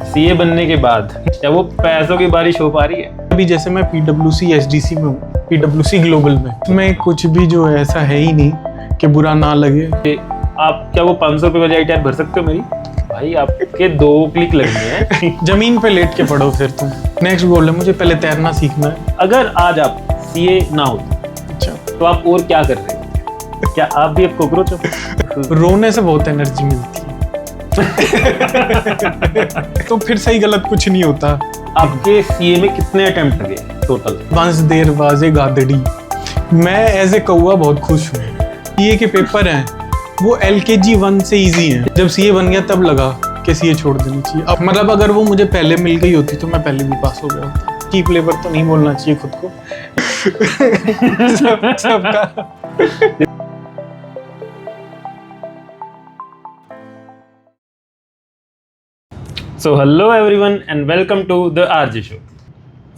CA बनने के बाद क्या वो पैसों की बारिश हो पा रही है? अभी जैसे मैं PwC SDC में हूँ, PwC ग्लोबल में कुछ भी जो है ऐसा है ही नहीं कि बुरा ना लगे। आप क्या वो 500 रुपये वाली ITR भर सकते हो मेरी? भाई आपके 2 क्लिक लगने हैं। जमीन पे लेट के पढ़ो फिर तुम। नेक्स्ट गोल है मुझे पहले तैरना सीखना है। अगर आज आप सीए ना होते अच्छा, तो आप और क्या कर रहे हो? क्या आप भी एक कॉकरोच हो? रोने से बहुत एनर्जी मिलती है। तो फिर सही गलत कुछ नहीं होता। आपके सीए में कितने अटेम्प्ट लगे टोटल? वंस देर वाजे गादड़ी। मैं एज ए कौआ बहुत खुश हूँ। सीए के पेपर हैं वो LKG 1 से इजी हैं। जब सीए बन गया तब लगा कि सीए छोड़ देनी चाहिए। अब मतलब अगर वो मुझे पहले मिल गई होती तो मैं पहले भी पास हो गया होता। कीप लेबर तो नहीं बोलना चाहिए खुद को। सबका so hello everyone and welcome to the RJ show.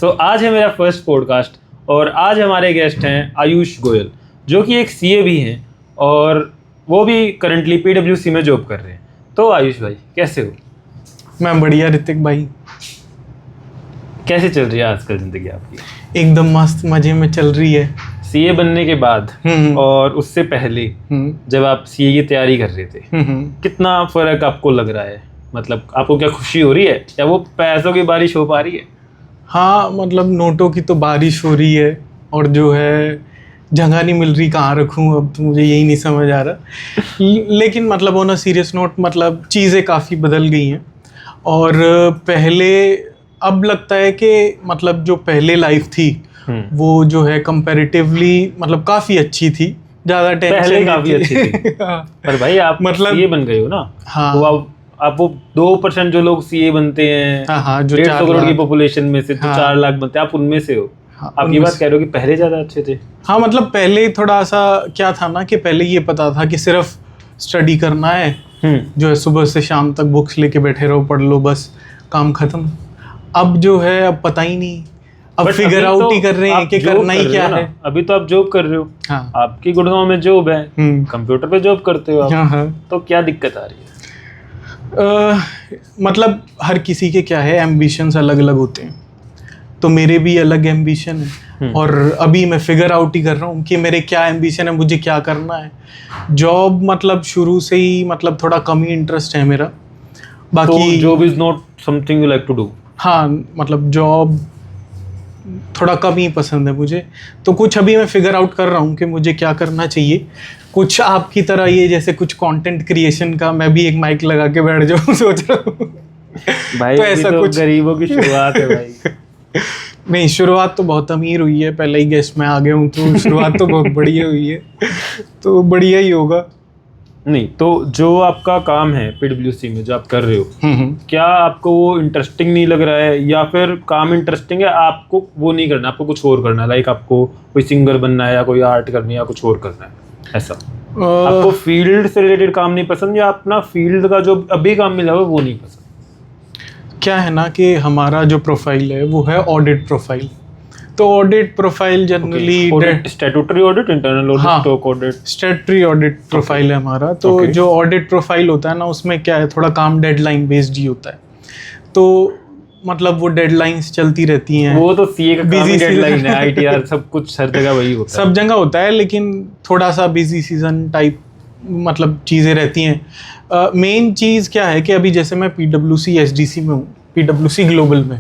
So आज है मेरा फर्स्ट पॉडकास्ट और आज हमारे गेस्ट हैं आयुष गोयल, जो कि एक सीए भी हैं और वो भी करंटली PwC में जॉब कर रहे हैं। तो आयुष भाई कैसे हो? मैं बढ़िया ऋतिक भाई। कैसे चल रही है आजकल ज़िंदगी आपकी? एकदम मस्त मजे में चल रही है। सीए बनने के बाद और उससे पहले जब आप सीए की तैयारी कर रहे थे, कितना फ़र्क आपको लग रहा है? मतलब आपको क्या खुशी हो रही है या वो पैसों की बारिश हो पा रही है? हाँ, मतलब नोटों की तो बारिश हो रही है और जो है जगह नहीं मिल रही कहाँ रखूँ। अब तो मुझे यही नहीं समझ आ रहा। लेकिन मतलब ऑन अ सीरियस नोट मतलब चीज़ें काफ़ी बदल गई हैं और पहले अब लगता है कि मतलब जो पहले लाइफ थी वो जो है कंपैरेटिवली मतलब काफ़ी अच्छी थी। ज़्यादा टेंशन पहले काफ़ी अच्छी थी। पर भाई आप मतलब सीए बन गए हो ना। हाँ, वो आप वो 2% जो लोग सीए बनते हैं, हाँ, जो 150 करोड़ की पॉपुलेशन में से जो 4 लाख बनते हैं, आप उनमें से हो। हाँ, आप ये बात कह रहे हो कि पहले ज़्यादा अच्छे थे? हाँ, मतलब पहले थोड़ा सा क्या था ना कि पहले ये पता था कि सिर्फ स्टडी करना है, जो है सुबह से शाम तक बुक्स लेके बैठे रहो, पढ़ लो, बस काम खत्म। अब जो है अब पता ही नहीं, अब फिगर आउट ही कर रहे हैं कि करना ही क्या है। अभी तो आप जॉब कर रहे हो। हाँ, आपकी गुड़गांव में जॉब है, कंप्यूटर पे जॉब करते हो आप। हाँ, तो क्या दिक्कत आ रही है? मतलब हर किसी के क्या है एम्बिशंस अलग अलग होते हैं, तो मेरे भी अलग एम्बिशन है और अभी मैं फिगर आउट ही कर रहा हूँ कि मेरे क्या एम्बिशन है, मुझे क्या करना है। जॉब मतलब शुरू से ही मतलब थोड़ा कम ही इंटरेस्ट है मेरा। बाकी job is not something you like to do? हाँ, मतलब जॉब थोड़ा कम ही पसंद है मुझे। तो कुछ अभी मैं फिगर आउट कर रहा हूँ कि मुझे क्या करना चाहिए। कुछ आपकी तरह ये जैसे कुछ कंटेंट क्रिएशन का मैं भी एक माइक लगा के बैठ जाऊँ सोच रहा हूँ भाई। तो ऐसा कुछ गरीबों की शुरुआत है भाई। नहीं, शुरुआत तो बहुत अमीर हुई है, पहले ही गेस्ट में आ गए हूँ तो शुरुआत तो बहुत बढ़िया हुई है, तो बढ़िया ही होगा। नहीं तो जो आपका काम है PwC में जो आप कर रहे हो, क्या आपको वो इंटरेस्टिंग नहीं लग रहा है या फिर काम इंटरेस्टिंग है, आपको वो नहीं करना, आपको कुछ और करना है? लाइक आपको कोई सिंगर बनना है या कोई आर्ट करनी है या कुछ और करना है, ऐसा? आपको फील्ड से रिलेटेड काम नहीं पसंद या अपना फील्ड का जो अभी काम मिला हुआ वो नहीं पसंद? क्या है ना कि हमारा जो प्रोफाइल है वो है ऑडिट प्रोफाइल। तो audit profile generally statutory audit, internal audit, stock audit, statutory audit profile है हमारा। तो जो ऑडिट प्रोफाइल होता है ना उसमें क्या है, थोड़ा काम डेडलाइन बेस्ड ही होता है। तो मतलब वो डेडलाइंस चलती रहती हैं। वो तो सीए का काम ही डेडलाइन है, ITR सब कुछ हर जगह वही होता है। सब जगह होता है लेकिन थोड़ा सा बिजी सीजन टाइप मतलब चीज़ें रहती हैं। मेन चीज़ क्या है कि अभी जैसे मैं PwC SDC में हूँ, PwC ग्लोबल में।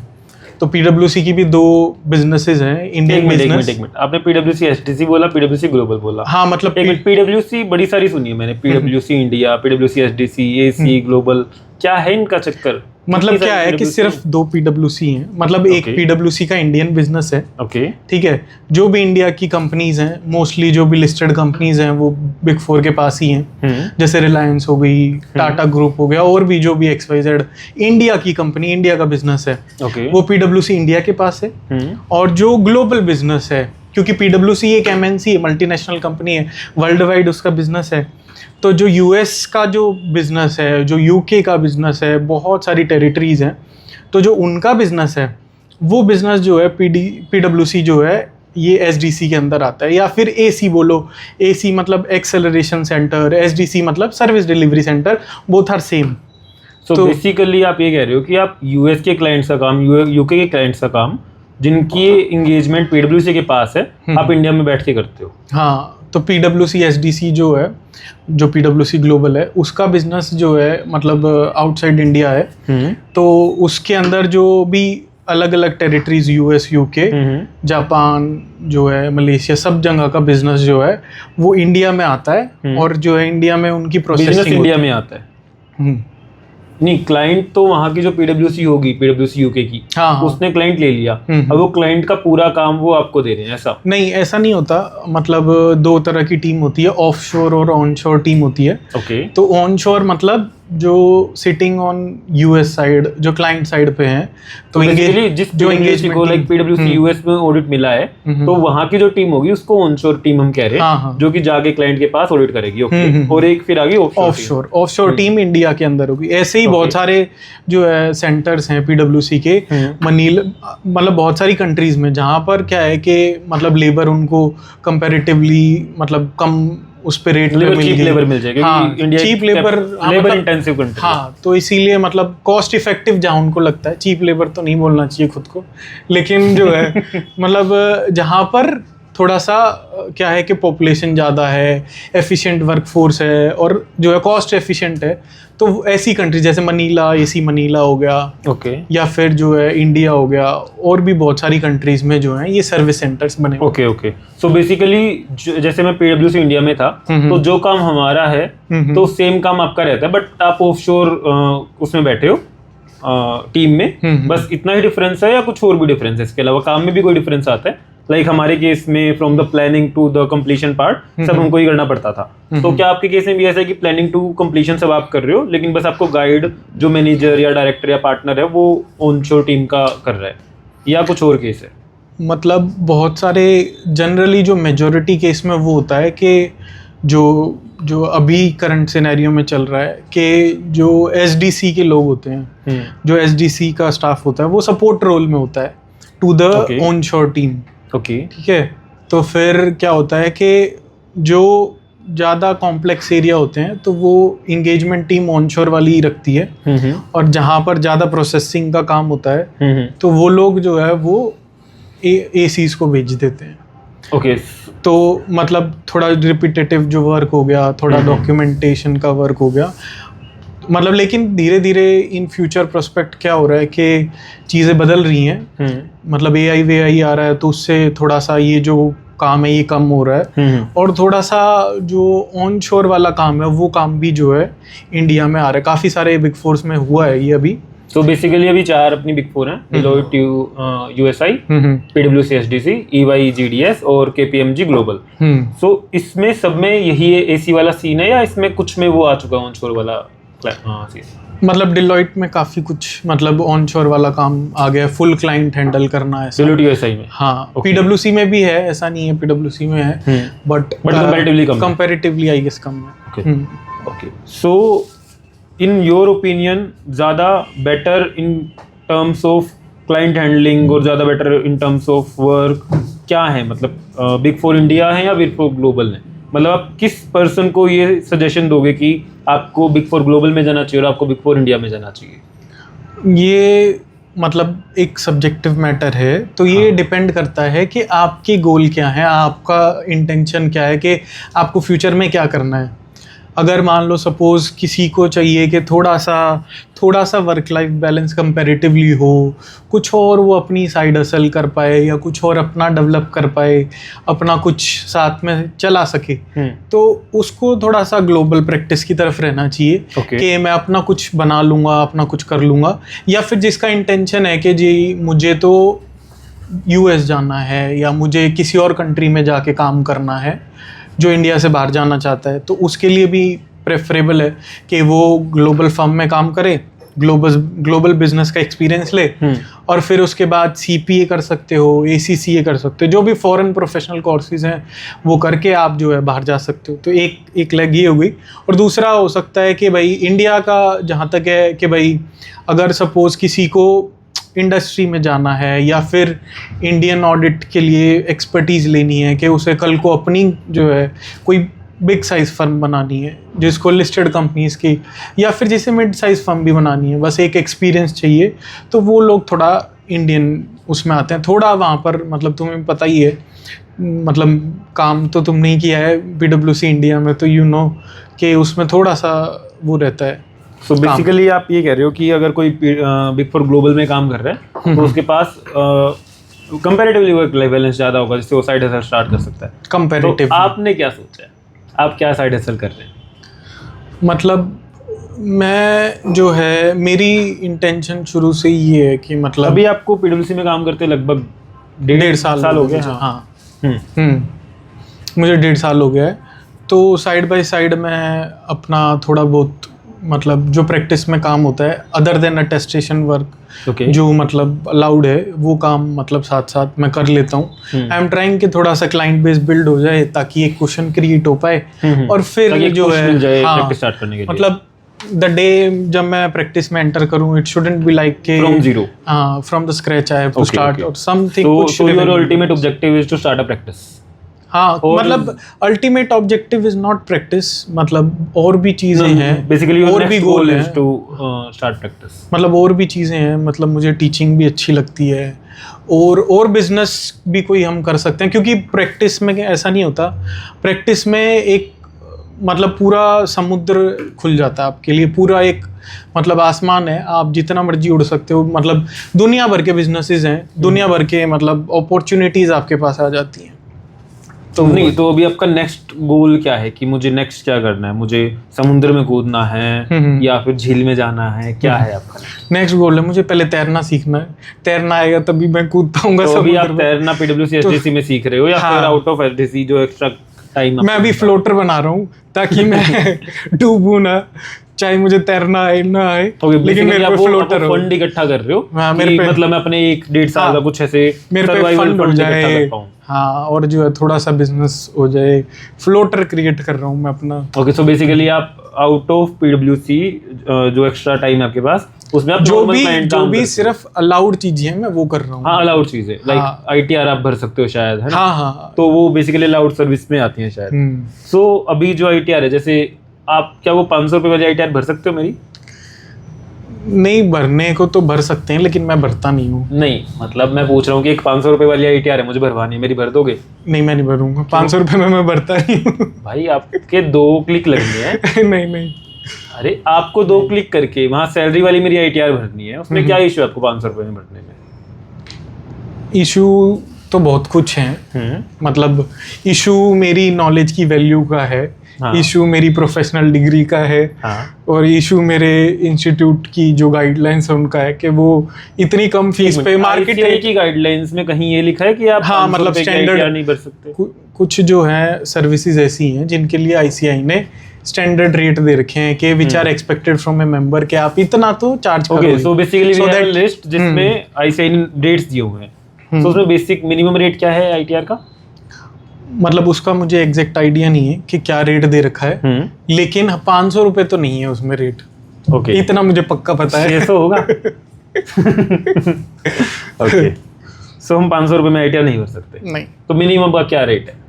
तो PwC की भी 2 बिजनेसेस हैं, इंडियन बिजनेस। एक मिनट, आपने PwC SDC बोला, PwC ग्लोबल बोला? हाँ, मतलब PwC बड़ी सारी सुनी है मैंने, PwC India, PwC SDC, AC global, क्या है इनका चक्कर? मतलब क्या है कि सिर्फ 2 PwC हैं। मतलब एक PwC का इंडियन बिजनेस है, ठीक है। जो भी इंडिया की कंपनीज हैं, मोस्टली जो भी लिस्टेड कंपनीज हैं वो बिग 4 के पास ही हैं। जैसे रिलायंस हो गई, टाटा ग्रुप हो गया, और भी जो भी XYZ इंडिया की कंपनी, इंडिया का बिजनेस है, वो PwC इंडिया के पास है। और जो ग्लोबल बिजनेस है, क्योंकि PwC एक MNC है, मल्टीनेशनल कंपनी है, वर्ल्ड वाइड उसका बिजनेस है। तो जो US का जो बिज़नेस है, जो UK का बिज़नेस है, बहुत सारी टेरिटरीज़ हैं, तो जो उनका बिज़नेस है वो बिज़नेस जो है PwC जो है ये SDC के अंदर आता है। या फिर AC बोलो, AC मतलब एक्सेलरेशन सेंटर, SDC मतलब service delivery centre, both are same. तो बेसिकली आप ये कह रहे हो कि आप यूएस के क्लाइंट्स का काम, यूके के क्लाइंट्स का काम, जिनकी एंगेजमेंट पीडब्ल्यूसी के पास है, आप इंडिया में बैठ के करते हो। हाँ, तो PwC SDC जो है, जो PwC ग्लोबल है, उसका बिजनेस जो है मतलब आउटसाइड इंडिया है। तो उसके अंदर जो भी अलग अलग टेरिटरीज, US, UK, जापान जो है, मलेशिया, सब जगह का बिजनेस जो है वो इंडिया में आता है। और जो है इंडिया में उनकी प्रोसेसिंग इंडिया में आता है। नहीं, क्लाइंट तो वहाँ की जो पीडब्ल्यूसी होगी, पीडब्ल्यूसी यूके की, हाँ, उसने क्लाइंट ले लिया, अब वो क्लाइंट का पूरा काम वो आपको दे रहे हैं, ऐसा नहीं? ऐसा नहीं होता। मतलब दो तरह की टीम होती है, ऑफशोर और ऑनशोर टीम होती है। ओके। तो ऑनशोर मतलब जो सिटिंग ऑन US साइड, जो क्लाइंट साइड पे हैं, तो जो एंगेजमेंट को लाइक पीडब्ल्यूसी यूएस में ऑडिट मिला है, तो वहाँ की जो टीम होगी उसको ऑनशोर टीम हम कह रहे हैं, जो कि जाके क्लाइंट के पास ऑडिट करेगी। ओके। और एक फिर आगे ऑफशोर टीम इंडिया के अंदर होगी। ऐसे ही बहुत सारे जो है सेंटर्स हैं PwC के, मनीला, मतलब बहुत सारी कंट्रीज में, जहाँ पर क्या है कि मतलब लेबर उनको कंपैरेटिवली मतलब कम उस पे रेट पे मिल जाएगा। हाँ, चीप लेबर इंटेंसिव कंट्री। हाँ, तो इसीलिए मतलब कॉस्ट इफेक्टिव जहाँ उनको लगता है, चीप लेबर तो नहीं बोलना चाहिए खुद को, लेकिन जो है मतलब जहाँ पर थोड़ा सा क्या है कि पॉपुलेशन ज़्यादा है, एफिशिएंट वर्कफोर्स है और जो है कॉस्ट एफिशिएंट है, तो ऐसी कंट्री जैसे मनीला, AC मनीला हो गया, ओके, या फिर जो है इंडिया हो गया, और भी बहुत सारी कंट्रीज में जो है ये सर्विस सेंटर्स बने। ओके। सो बेसिकली जैसे मैं PwC इंडिया में था, तो जो काम हमारा है तो सेम काम आपका रहता है, बट आप ऑफशोर उसमें बैठे हो टीम में, बस इतना ही डिफरेंस है या कुछ और भी डिफरेंस है? इसके अलावा काम में भी कोई डिफरेंस आता है? लाइक हमारे केस में from the planning to the completion part सब हमको ही करना पड़ता था। तो क्या आपके केस में भी ऐसा है कि प्लानिंग टू कंप्लीशन सब आप कर रहे हो, लेकिन बस आपको गाइड जो मैनेजर या डायरेक्टर या पार्टनर है वो ऑनशोर टीम का कर रहा है, या कुछ और केस है? मतलब बहुत सारे जनरली जो मेजॉरिटी केस में वो होता है कि जो अभी करंट सिनेरियो में चल रहा है कि जो SDC के लोग होते हैं, जो SDC का स्टाफ होता है वो सपोर्ट रोल में होता है to the onshore team. Okay, ठीक है। तो फिर क्या होता है कि जो ज़्यादा कॉम्प्लेक्स एरिया होते हैं तो वो इंगेजमेंट टीम ऑनशोर वाली ही रखती है, और जहाँ पर ज़्यादा प्रोसेसिंग का काम होता है तो वो लोग जो है वो ACs को भेज देते हैं। ओके। तो मतलब थोड़ा रिपीटेटिव जो वर्क हो गया, थोड़ा डॉक्यूमेंटेशन का वर्क हो गया, मतलब लेकिन धीरे धीरे इन फ्यूचर प्रोस्पेक्ट क्या हो रहा है कि चीज़ें बदल रही हैं। मतलब AI आ रहा है, तो उससे थोड़ा सा ये जो काम है ये कम हो रहा है, और थोड़ा सा जो ऑनशोर वाला काम है वो काम भी जो है इंडिया में आ रहा है। काफ़ी सारे बिग फोर्स में हुआ है ये अभी। तो बेसिकली अभी 4 अपनी बिग फोर हैं, Deloitte, USI, PwC SDC, EY GDS और KPMG ग्लोबल। सो इसमें सब में यही AC वाला सीन है, या इसमें कुछ में वो आ चुका है ऑनशोर वाला? मतलब डिलॉयट में काफी कुछ मतलब ऑनशोर वाला काम आ गया, फुल क्लाइंट हैंडल करना है Deloitte USI में। हाँ, PwC में भी है, ऐसा नहीं है PwC में है, बट कंपैरेटिवली आई गेस कम है। Okay. So in your opinion ज़्यादा better in terms of client handling और ज़्यादा better in terms of work क्या है? मतलब बिग फोर इंडिया है या बिग फोर ग्लोबल है? मतलब आप किस पर्सन को ये सजेशन दोगे कि आपको बिग फोर ग्लोबल में जाना चाहिए और आपको बिग फोर इंडिया में जाना चाहिए? ये मतलब एक सब्जेक्टिव मैटर है, तो ये डिपेंड करता है कि आपकी गोल क्या है, आपका इंटेंशन क्या है, कि आपको फ्यूचर में क्या करना है। अगर मान लो सपोज किसी को चाहिए कि थोड़ा सा वर्क लाइफ बैलेंस कंपैरेटिवली हो, कुछ और वो अपनी साइड हसल कर पाए या कुछ और अपना डेवलप कर पाए, अपना कुछ साथ में चला सके, तो उसको थोड़ा सा ग्लोबल प्रैक्टिस की तरफ रहना चाहिए कि मैं अपना कुछ बना लूँगा, अपना कुछ कर लूँगा। या फिर जिसका इंटेंशन है कि जी मुझे तो US जाना है या मुझे किसी और कंट्री में जाके काम करना है, जो इंडिया से बाहर जाना चाहता है, तो उसके लिए भी प्रेफरेबल है कि वो ग्लोबल फर्म में काम करे, ग्लोबल बिजनेस का एक्सपीरियंस ले, और फिर उसके बाद CPA कर सकते हो, ACCA कर सकते हो, जो भी फॉरेन प्रोफेशनल कोर्सेज हैं वो करके आप जो है बाहर जा सकते हो। तो एक लेग ये हो गई। और दूसरा हो सकता है कि भाई इंडिया का जहाँ तक है कि भाई अगर सपोज किसी को इंडस्ट्री में जाना है या फिर इंडियन ऑडिट के लिए एक्सपर्टीज़ लेनी है, कि उसे कल को अपनी जो है कोई बिग साइज फर्म बनानी है जिसको लिस्टेड कंपनीज की, या फिर जैसे मिड साइज फर्म भी बनानी है, बस एक एक्सपीरियंस चाहिए, तो वो लोग थोड़ा इंडियन उसमें आते हैं। थोड़ा वहाँ पर मतलब तुम्हें पता ही है, मतलब काम तो तुमने ही किया है PwC इंडिया में, तो यू नो कि उसमें थोड़ा सा वो रहता है। सो बेसिकली आप ये कह रहे हो कि अगर कोई बिग फोर ग्लोबल में काम कर रहा है तो उसके पास कंपैरेटिवली वर्क लाइफ बैलेंस ज़्यादा होगा, जिससे वो साइड हसल स्टार्ट कर सकता है। कंपैरेटिव तो आपने क्या सोचा है, आप क्या साइड हसल कर रहे हैं? मतलब मैं जो है, मेरी इंटेंशन शुरू से ये है कि मतलब अभी आपको PwC में काम करते लगभग 1.5 साल हो गया। हाँ मुझे 1.5 साल हो गया है। तो साइड बाय साइड मैं अपना थोड़ा बहुत मतलब जो प्रैक्टिस में काम होता है अदर देन अटेस्टेशन वर्क जो मतलब अलाउड है, वो काम मतलब साथ साथ मैं कर लेता हूँ। आई एम ट्राइंग कि थोड़ा सा क्लाइंट बेस बिल्ड हो जाए ताकि एक क्वेश्चन क्रिएट हो पाए, और फिर जो है हाँ, मतलब द डे जब मैं प्रैक्टिस में एंटर करूं, इट शुडंट बी लाइक के from zero, from the scratch I have to start और something. So your ultimate objective is to start a practice. हाँ मतलब ultimate objective is not practice, मतलब और भी चीजें हैं बेसिकली, और भी गोल है टू स्टार्ट प्रैक्टिस। मतलब और भी चीजें हैं, मतलब मुझे टीचिंग भी अच्छी लगती है, और बिजनेस भी कोई हम कर सकते हैं, क्योंकि प्रैक्टिस में ऐसा नहीं होता। प्रैक्टिस में एक मतलब पूरा समुद्र खुल जाता है आपके लिए, पूरा एक मतलब आसमान है, आप जितना मर्जी उड़ सकते हो, मतलब दुनिया भर के बिजनेसेस हैं, दुनिया भर के मतलब अपॉर्चुनिटीज आपके पास आ जाती हैं। तो नहीं, तो अभी आपका नेक्स्ट गोल क्या है कि मुझे नेक्स्ट क्या करना है? मुझे समुद्र में कूदना है या फिर झील में जाना है, क्या है आपका नेक्स्ट गोल? है मुझे पहले तैरना सीखना है, तैरना आएगा तभी मैं कूद पाऊंगा। तो अभी आप तैरना PwC SDC में सीख रहे हो या फिर आउट ऑफ SDC जो एक्स्ट्रा टाइम? मैं अभी फ्लोटर बना रहा हूँ ताकि मैं डूबूं ना, चाहे मुझे तैरना आए ना आए, लेकिन मेरे पे फ्लोटर हो। फंड इकट्ठा कर रहे हो? हाँ, मेरे पे मतलब मैं अपने 1-1.5 साल का कुछ ऐसे मेरे पे फंड हो जाए, हाँ, और जो है थोड़ा सा बिजनेस हो जाए, फ्लोटर क्रिएट कर रहा हूँ मैं अपना। ओके, सो बेसिकली आप आउट ऑफ PwC जो एक्स्ट्रा टाइम है आपके पास, उसमें आप जो भी सिर्फ अलाउड चीजें हैं मैं वो कर रहा हूँ। हाँ, अलाउड चीजें लाइक ITR आप भर सकते हो शायद, है ना? हाँ, तो वो बेसिकली अलाउड सर्विस में आती हैं शायद। सो अभी जो ITR है, जैसे आप क्या वो 500 रुपये वाली ITR भर सकते हो मेरी? नहीं, भरने को तो भर सकते हैं, लेकिन मैं भरता नहीं हूँ। नहीं, मतलब मैं पूछ रहा हूँ कि एक 500 रुपये वाली ITR है, मुझे भरवानी है, मेरी भर दोगे? नहीं, मैं नहीं भरूंगा 500 रुपये में, मैं भरता नहीं हूँ। भाई आपके 2 क्लिक लगने हैं। नहीं, अरे आपको 2 क्लिक करके वहाँ सैलरी वाली मेरी ITR भरनी है, उसमें क्या इशू है आपको 500 रुपये में भरने में? इशू तो बहुत कुछ हैं, मतलब इशू मेरी नॉलेज की वैल्यू का है, इशू मेरी प्रोफेशनल डिग्री का है, और इशू मेरे इंस्टीट्यूट की जो गाइडलाइंस है उनका है कि वो इतनी कम फीस पे मार्केट की गाइडलाइंस में कहीं ये लिखा है कि आप हाँ मतलब स्टैंडर्ड नहीं भर सकते? कुछ जो है सर्विसेज ऐसी हैं जिनके लिए ICAI ने स्टैंडर्ड रेट दे रखे हैं कि which are expected from a member, कि आप इतना तो चार्ज करो। So basically we have a list जिसमें ICAI ने रेट्स दिए हुए हैं। सो उसमें बेसिक मिनिमम रेट क्या है ITR का? मतलब उसका मुझे एग्जैक्ट आइडिया नहीं है कि क्या रेट दे रखा है, लेकिन 500 रुपये तो नहीं है उसमें रेट। ओके, इतना मुझे पक्का पता है। 600 होगा। ओके, सो हम 500 रुपये में ITR नहीं भर सकते? नहीं। तो मिनिमम का क्या रेट है?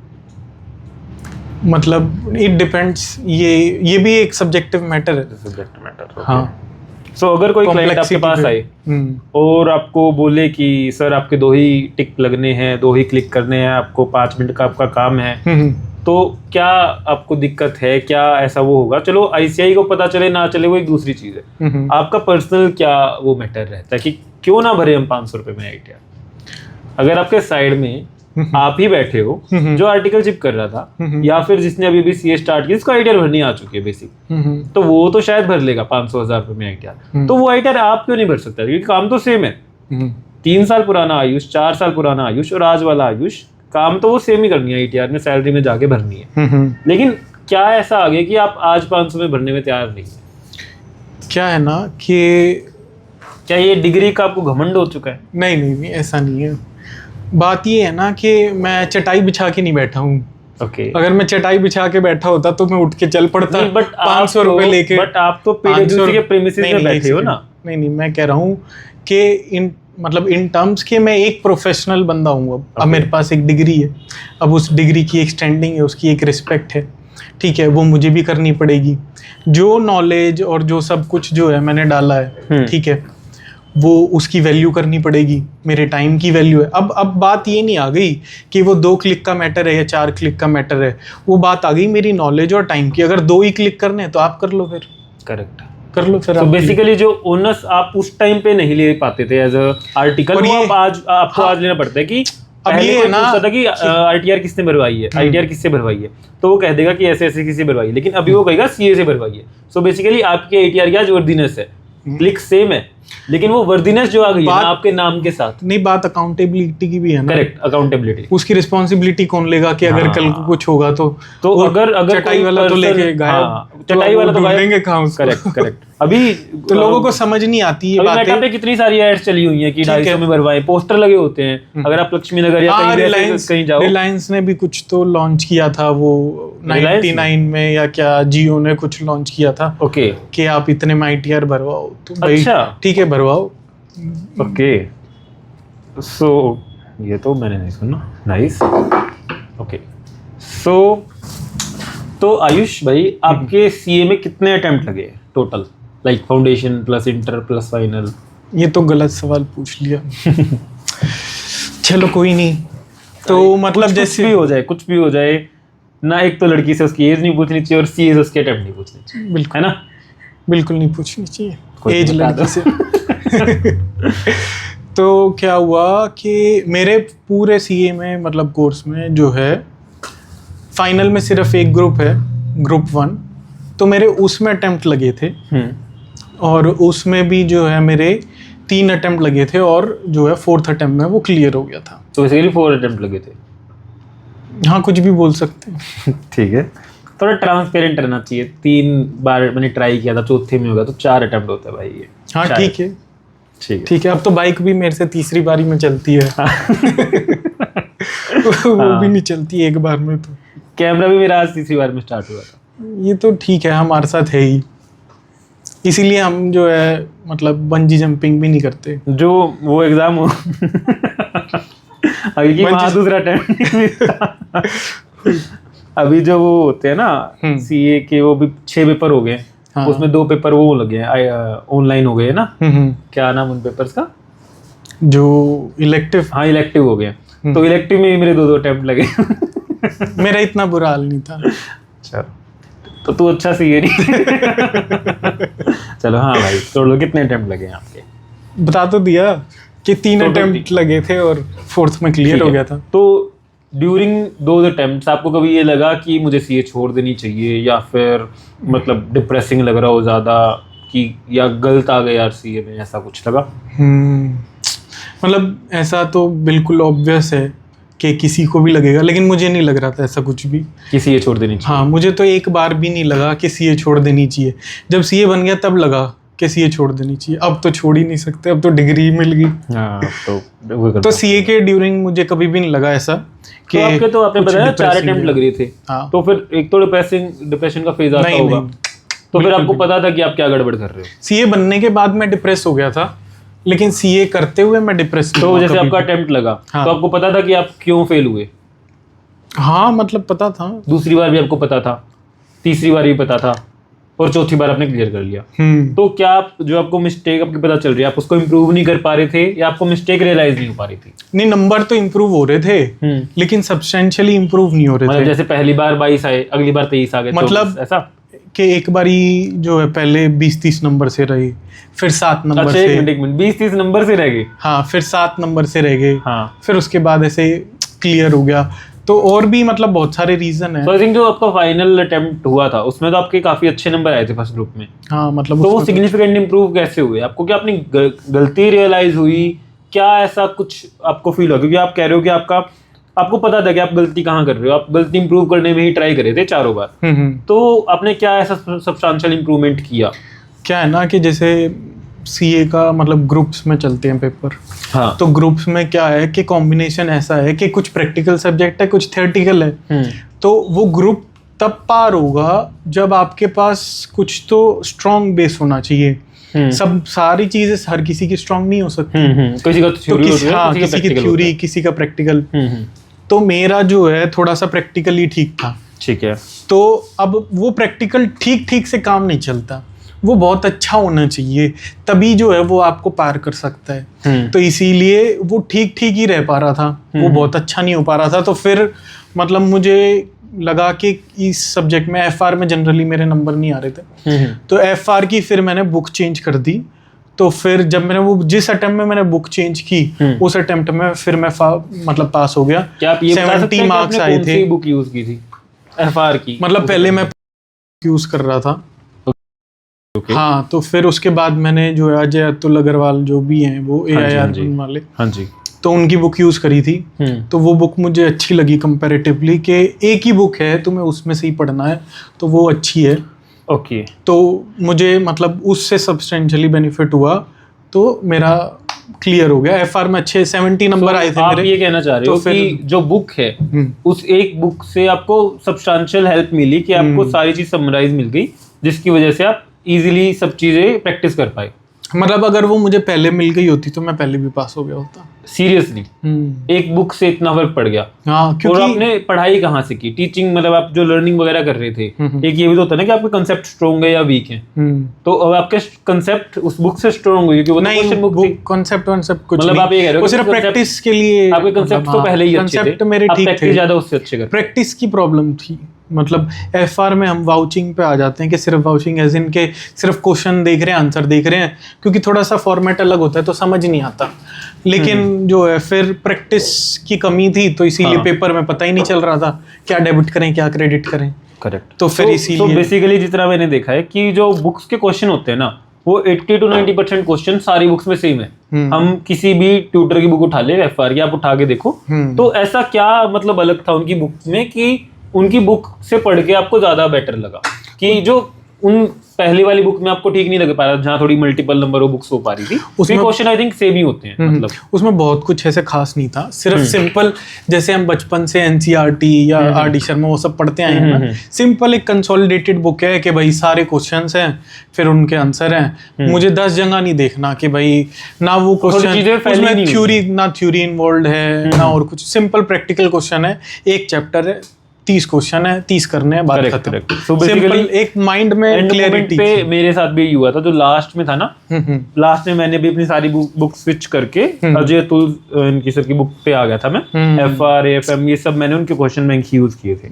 मतलब इट डिपेंड्स, ये भी एक सब्जेक्टिव मैटर है। सब्जेक्टिव मैटर, हाँ। सो अगर कोई क्लाइंट आपके पास आए और आपको बोले कि सर आपके 2 ही टिक लगने हैं, 2 ही क्लिक करने हैं, आपको 5 मिनट का आपका काम है, तो क्या आपको दिक्कत है? क्या ऐसा वो होगा? चलो ICAI को पता चले ना चले वो एक दूसरी चीज है, आपका पर्सनल क्या वो मैटर रहता है कि क्यों ना भरे हम 500 रुपये में ITR? अगर आपके साइड में आप ही बैठे हो जो आर्टिकलशिप कर रहा था, या फिर जिसने अभी CA स्टार्ट की, इसको ITR भरनी आ चुकी है बेसिक, तो वो तो शायद भर लेगा 500,000 रुपये में ITR। तो वो ITR आप क्यों नहीं भर सकता? क्योंकि काम तो सेम है। 3 साल पुराना आयुष, 4 साल पुराना आयुष और आज वाला आयुष, काम तो वो सेम ही करनी है, ITR में सैलरी में जाके भरनी है। लेकिन क्या ऐसा आ गया कि आप आज 500 में भरने में तैयार नहीं है? क्या है ना कि क्या ये डिग्री का आपको घमंड हो चुका है? नहीं, ऐसा नहीं है। बात ये है ना कि मैं चटाई बिछा के नहीं बैठा हूँ। Okay. अगर मैं चटाई बिछा के बैठा होता तो मैं उठ के चल पड़ता। बट 500 रुपए लेके। बट आप तो PwC के प्रीमिसेस में बैठे हो ना? नहीं, मैं कह रहा हूँ कि इन टर्म्स के मैं एक प्रोफेशनल बंदा हूँ। अब मेरे पास एक डिग्री है, अब उस डिग्री की एक स्टैंडिंग है, उसकी एक रिस्पेक्ट है। ठीक है, वो मुझे भी करनी पड़ेगी। जो नॉलेज और जो सब कुछ जो है मैंने डाला है, ठीक है, वो उसकी वैल्यू करनी पड़ेगी, मेरे टाइम की वैल्यू है। अब बात ये नहीं आ गई कि वो 2 क्लिक का मैटर है या 4 क्लिक का मैटर है, वो बात आ गई मेरी नॉलेज और टाइम की। अगर 2 ही क्लिक करने हैं तो आप कर लो, फिर करेक्ट कर लो फिर। तो बेसिकली जो ओनर्स आप उस टाइम पे नहीं ले पाते थे एज अ आर्टिकल, वो आप आज आपको आज लेना पड़ता है कि अब ये है ना था कि आईटीआर किसने भरवाई है, आईटीआर किससे भरवाई है, तो वो कह देगा कि ऐसे ऐसे किससे भरवाई है, लेकिन अभी वो कहेगा सीए से भरवाई है। सो बेसिकली आपकी आईटीआर क्या जो वर्दीनेस है, क्लिक सेम है, लेकिन वो वर्दीनेस जो आ गई है ना आपके नाम के साथ। नहीं, बात अकाउंटेबिलिटी की भी है ना। Correct, accountability. उसकी रिस्पॉन्सिबिलिटी कौन लेगा कि अगर कल को कुछ होगा तो अगर चटाई वाला तो लेके गायब, चटाई वाला तो ढूंढेंगे कहाँ उसको। करेक्ट अभी तो लोगों को समझ नहीं आती ये बातें। मेटा पे कितनी सारी एड्स चली हुई हैं कि 250 में भरवाए, पोस्टर लगे होते हैं। अगर आप लक्ष्मी नगर या कहीं जाओ, रिलायंस ने भी कुछ तो लॉन्च किया था, वो 99 में या क्या, जियो ने कुछ लॉन्च किया था। ओके, कि आप इतने में आईटीआर भरवाओ, तो भाई अच्छा ठीक है भरवाओ। ओके, सो ये तो मैंने नहीं सुना। नाइस। ओके, सो तो आयुष भाई आपके सीए में कितने अटेम्प्ट लगे total, like foundation plus inter plus final? ये तो गलत सवाल पूछ लिया। चलो कोई नहीं, तो मतलब जैसे कुछ भी हो जाए ना, एक तो लड़की से उसकी एज नहीं पूछनी चाहिए और सीए से उसके अटेम्प्ट नहीं पूछनी चाहिए, बिल्कुल है ना? बिल्कुल नहीं पूछनी चाहिए एज लड़की से। तो क्या हुआ कि मेरे पूरे सीए में मतलब कोर्स में जो है फाइनल में सिर्फ एक ग्रुप है, ग्रुप 1, तो मेरे उसमें अटेम्प्ट लगे थे। और उसमें भी जो है मेरे 3 अटेम्प्ट लगे थे और जो है 4th अटेम्प्ट में वो क्लियर हो गया था। तो बेसिकली 4 अटेम्प्ट लगे थे। हाँ, कुछ भी बोल सकते हैं। ठीक है, थोड़ा ट्रांसपेरेंट रहना चाहिए। 3 बार मैंने ट्राई किया था, चौथे में होगा तो 4 अटेम्प्ट होता है भाई ये। हाँ ठीक है, ठीक है। अब तो बाइक भी मेरे से तीसरी बारी में चलती है। वो भी नहीं चलती एक बार में। तो कैमरा भी मेरा आज तीसरी बार में स्टार्ट हुआ था। ये तो ठीक है, हमारे साथ है ही, इसीलिए हम जो है मतलब बंजी जंपिंग भी नहीं करते। जो वो एग्जाम हो अभी की वहाँ दूसरा अटेम्प्ट। अभी जो वो होते हैं ना सीए के, वो भी 6 पेपर हो गए। हाँ। उसमें 2 पेपर वो लगे हैं, ऑनलाइन हो गए ना। क्या नाम उन पेपर्स का, जो इलेक्टिव? हाँ, इलेक्टिव हो गए। तो इलेक्टिव में मेरे 2 अटेम्प्ट लगे। मेरा इतना बुरा हाल नहीं था। अच्छा, तो तू अच्छा सीए नहीं। चलो हाँ भाई, तो कितने अटेम्प्ट लगे हैं आपके? बता तो दिया कि 3 अटेम्प्ट लगे थे और 4th में क्लियर हो गया था। तो ड्यूरिंग 2 अटेम्प्ट्स आपको कभी ये लगा कि मुझे सीए छोड़ देनी चाहिए, या फिर मतलब डिप्रेसिंग लग रहा हो ज़्यादा कि या गलत आ गया यार सीए में, ऐसा कुछ लगा? मतलब ऐसा तो बिल्कुल ऑब्वियस है कि किसी को भी लगेगा, लेकिन मुझे नहीं लग रहा था ऐसा कुछ भी कि सीए छोड़ देनी चाहिए। हाँ, मुझे तो एक बार भी नहीं लगा कि सीए छोड़ देनी चाहिए। जब सीए बन गया तब लगा कि सीए छोड़ देनी चाहिए। अब तो छोड़ ही नहीं सकते, अब तो डिग्री मिल गई। हाँ, तो सीए के ड्यूरिंग मुझे कभी भी नहीं लगा ऐसा कि तो आपके, तो आपने बताया 4 अटेम्प्ट लग रही थी। हाँ। तो फिर एक तो डिप्रेशन का फेज आता होगा। तो फिर आपको पता था कि आप क्या गड़बड़ कर रहे हो? सीए बनने के बाद मैं डिप्रेस हो गया था, लेकिन सीए करते हुए मैं डिप्रेस। तो जैसे आपका अटेम्प्ट लगा, तो आपको पता था कि आप क्यों फेल हुए? हाँ, मतलब पता था। दूसरी बार भी आपको पता था, तीसरी बार भी पता था, और चौथी बार आपने क्लियर कर लिया। तो क्या आप जो आपको मिस्टेक आपकी पता चल रही है, आप उसको इम्प्रूव नहीं कर पा रहे थे, या आपको मिस्टेक रियलाइज नहीं हो पा रही थी? नहीं, नंबर तो इम्प्रूव हो रहे थे, लेकिन सब्सटेंशियली इम्प्रूव नहीं हो रहे थे। जैसे पहली बार 22 आए, अगली बार 23 आ गए, मतलब ऐसा कि एक बारी जो है पहले 20-30 नंबर से रही, फिर 7 नंबर से। एक मिनट 20-30 नंबर से रह गए। हाँ, फिर 7 नंबर से रह गए। हाँ। फिर उसके बाद ऐसे क्लियर हो गया। तो और भी मतलब बहुत सारे रीजन है। आई थिंक जो आपका फाइनल अटेम्प्ट हुआ था उसमें तो आपके काफी अच्छे नंबर आए थे फर्स्ट ग्रुप में। हाँ, मतलब तो वो सिग्निफिकेंट इंप्रूव कैसे हुए? आपको क्या अपनी गलती रियलाइज हुई, क्या ऐसा कुछ आपको फील हुआ? क्योंकि आप कह रहे हो कि आपको पता था कि आप गलती कहाँ कर रहे हो, आप गलती इंप्रूव करने में ही ट्राई करे थे 4 बार। तो आपने क्या ऐसा सब्सटेंशियल इंप्रूवमेंट किया? क्या है ना कि जैसे सीए का मतलब ग्रुप्स में चलते हैं पेपर। हाँ। तो ग्रुप्स में क्या है कि कॉम्बिनेशन ऐसा है कि कुछ प्रैक्टिकल सब्जेक्ट है, कुछ थियोरेटिकल है। तो वो ग्रुप तब पार होगा जब आपके पास कुछ तो स्ट्रॉन्ग बेस होना चाहिए। सब सारी चीजें हर किसी की स्ट्रॉन्ग नहीं हो सकती। किसी का थ्योरी होती है, किसी की थ्योरी, किसी का प्रैक्टिकल। तो मेरा जो है थोड़ा सा प्रैक्टिकली ठीक था, ठीक है। तो अब वो प्रैक्टिकल ठीक ठीक से काम नहीं चलता, वो बहुत अच्छा होना चाहिए, तभी जो है वो आपको पार कर सकता है। तो इसीलिए वो ठीक ठीक ही रह पा रहा था, वो बहुत अच्छा नहीं हो पा रहा था। तो फिर मतलब मुझे लगा कि इस सब्जेक्ट में FR में जनरली मेरे नंबर नहीं आ रहे थे, तो FR की फिर मैंने बुक चेंज कर दी। तो फिर जब मैंने वो जिस अटेम्प्ट में मैंने बुक चेंज की उस अटेम्प्ट में फिर मैं मतलब पास हो गया। क्या आप ये बता सकते 70 हैं कि मार्क्स आपने आए कौन थे। सी बुक यूज की थी FR की? मतलब पहले मैं यूज कर रहा था। हाँ, तो फिर उसके बाद मैंने जो है अजय अतुल अग्रवाल जो भी हैं वो AIR वाले, हाँ जी, तो उनकी बुक यूज करी थी। तो वो बुक मुझे अच्छी लगी कंपैरेटिवली, कि एक ही बुक है तुम्हें उसमें से ही पढ़ना है, तो वो अच्छी है। ओके। तो मुझे मतलब उससे सब्सटेंशियली बेनिफिट हुआ, तो मेरा क्लियर हो गया। FR में अच्छे 70 नंबर आए थे आप मेरे। ये कहना चाह रहे हो कि जो बुक है उस एक बुक से आपको सब्सटेंशियल हेल्प मिली, कि आपको सारी चीज समराइज मिल गई, जिसकी वजह से आप इजीली सब चीजें प्रैक्टिस कर पाए। मतलब अगर वो मुझे पहले मिल गई होती तो मैं पहले भी पास हो गया होता। सीरियसली एक बुक से इतना फर्क पड़ गया? हाँ, क्योंकि और आपने पढ़ाई कहाँ से की? टीचिंग, मतलब आप जो लर्निंग वगैरह कर रहे थे, एक ये भी तो होता है ना कि आपके कंसेप्ट स्ट्रॉन्ग है या वीक है, तो अब आपके कंसेप्ट उस बुक से स्ट्रॉन्ग हुए, क्योंकि वो तो क्वेश्चन बुक थी। कॉन्सेप्ट कुछ मतलब नहीं, आप ये कह रहे हो वो कि सिर्फ प्रैक्टिस के लिए। आपके कंसेप्ट तो पहले ही अच्छे थे, कंसेप्ट मेरे आप ठीक प्रैक्टिस थे, ज्यादा उससे अच्छे करते। प्रैक्टिस की प्रॉब्लम थी। मतलब FR में हम वाउचिंग पे आ जाते हैं, कि सिर्फ वाउचिंग एज इन के सिर्फ क्वेश्चन देख रहे हैं, आंसर देख रहे हैं, क्योंकि थोड़ा सा फॉर्मेट अलग होता है तो समझ नहीं आता। लेकिन जो है फिर प्रैक्टिस की कमी थी, तो इसीलिए पेपर में पता ही नहीं चल रहा था क्या डेबिट करें क्या क्रेडिट करें। करेक्ट। तो फिर इसीलिए बेसिकली जितना मैंने देखा है कि जो बुक्स के क्वेश्चन होते हैं ना, वो 80 to 90% क्वेश्चन सारी बुक्स में सेम है। हम किसी भी ट्यूटर की बुक उठा ले, FR की आप उठा के देखो, तो ऐसा क्या मतलब अलग था उनकी बुक में कि उनकी बुक से पढ़ के आपको ज्यादा बेटर लगा, कि जो उन पहली वाली बुक में आपको ठीक नहीं लग पा रहा, जहाँ थोड़ी मल्टीपल नंबर वो बुक्स हो पा रही थी, उसमें क्वेश्चन आई थिंक सेम ही होते हैं। मतलब उसमें बहुत कुछ ऐसे खास नहीं था, सिर्फ सिंपल जैसे हम बचपन से NCERT या RD शर्मा वो सब पढ़ते आए हैं ना, सिंपल एक कंसोलिडेटेड बुक है कि भाई सारे क्वेश्चंस हैं फिर उनके आंसर हैं। मुझे 10 जगह नहीं देखना कि भाई ना वो क्वेश्चन थ्योरी इन्वॉल्व है ना और कुछ, सिंपल प्रैक्टिकल क्वेश्चन है, एक चैप्टर है, 30 क्वेश्चन है, 30 करने हैं, बात खत्म। So सिंपल एक माइंड में क्लैरिटी पे मेरे साथ भी हुआ था, जो लास्ट में था ना, लास्ट में मैंने भी अपनी सारी बुक स्विच करके अजय अतुल इनकी सर की बुक पे आ गया था मैं। FR AFM ये सब मैंने उनके क्वेश्चन बैंक यूज किए थे।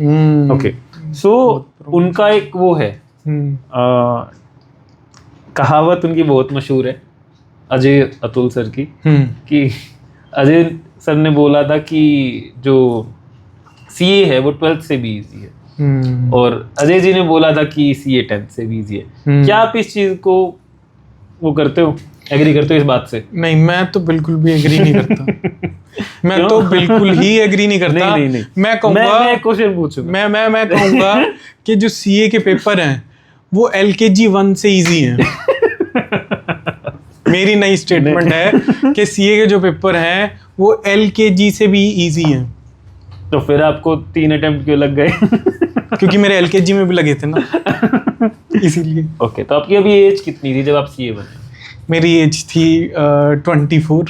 ओके, सो उनका एक वो है कहावत उनकी बहुत मशहूर है अजय अतुल सर की, कि अजय सर ने बोला था कि जो CA है वो 12th से भी इजी है, और अजय जी ने बोला था कि CA 10th से भी इजी है। क्या आप इस चीज को वो करते हो, एग्री करते हो इस बात से? नहीं, मैं तो बिल्कुल भी एग्री नहीं करता। मैं तो बिल्कुल ही एग्री नहीं करता। नहीं। मैं कहूंगा, मैं क्वेश्चन पूछूंगा, मैं कहूंगा कि जो CA के पेपर हैं वो LKG 1 से इजी हैं। मेरी नई स्टेटमेंट है कि CA के जो पेपर हैं वो LKG से भी इजी हैं। तो फिर आपको 3 अटेम्प्ट क्यों लग गए? क्योंकि मेरे LKG में भी लगे थे ना, इसीलिए। ओके, तो आपकी अभी एज कितनी थी जब आप CA बने? मेरी एज थी 24।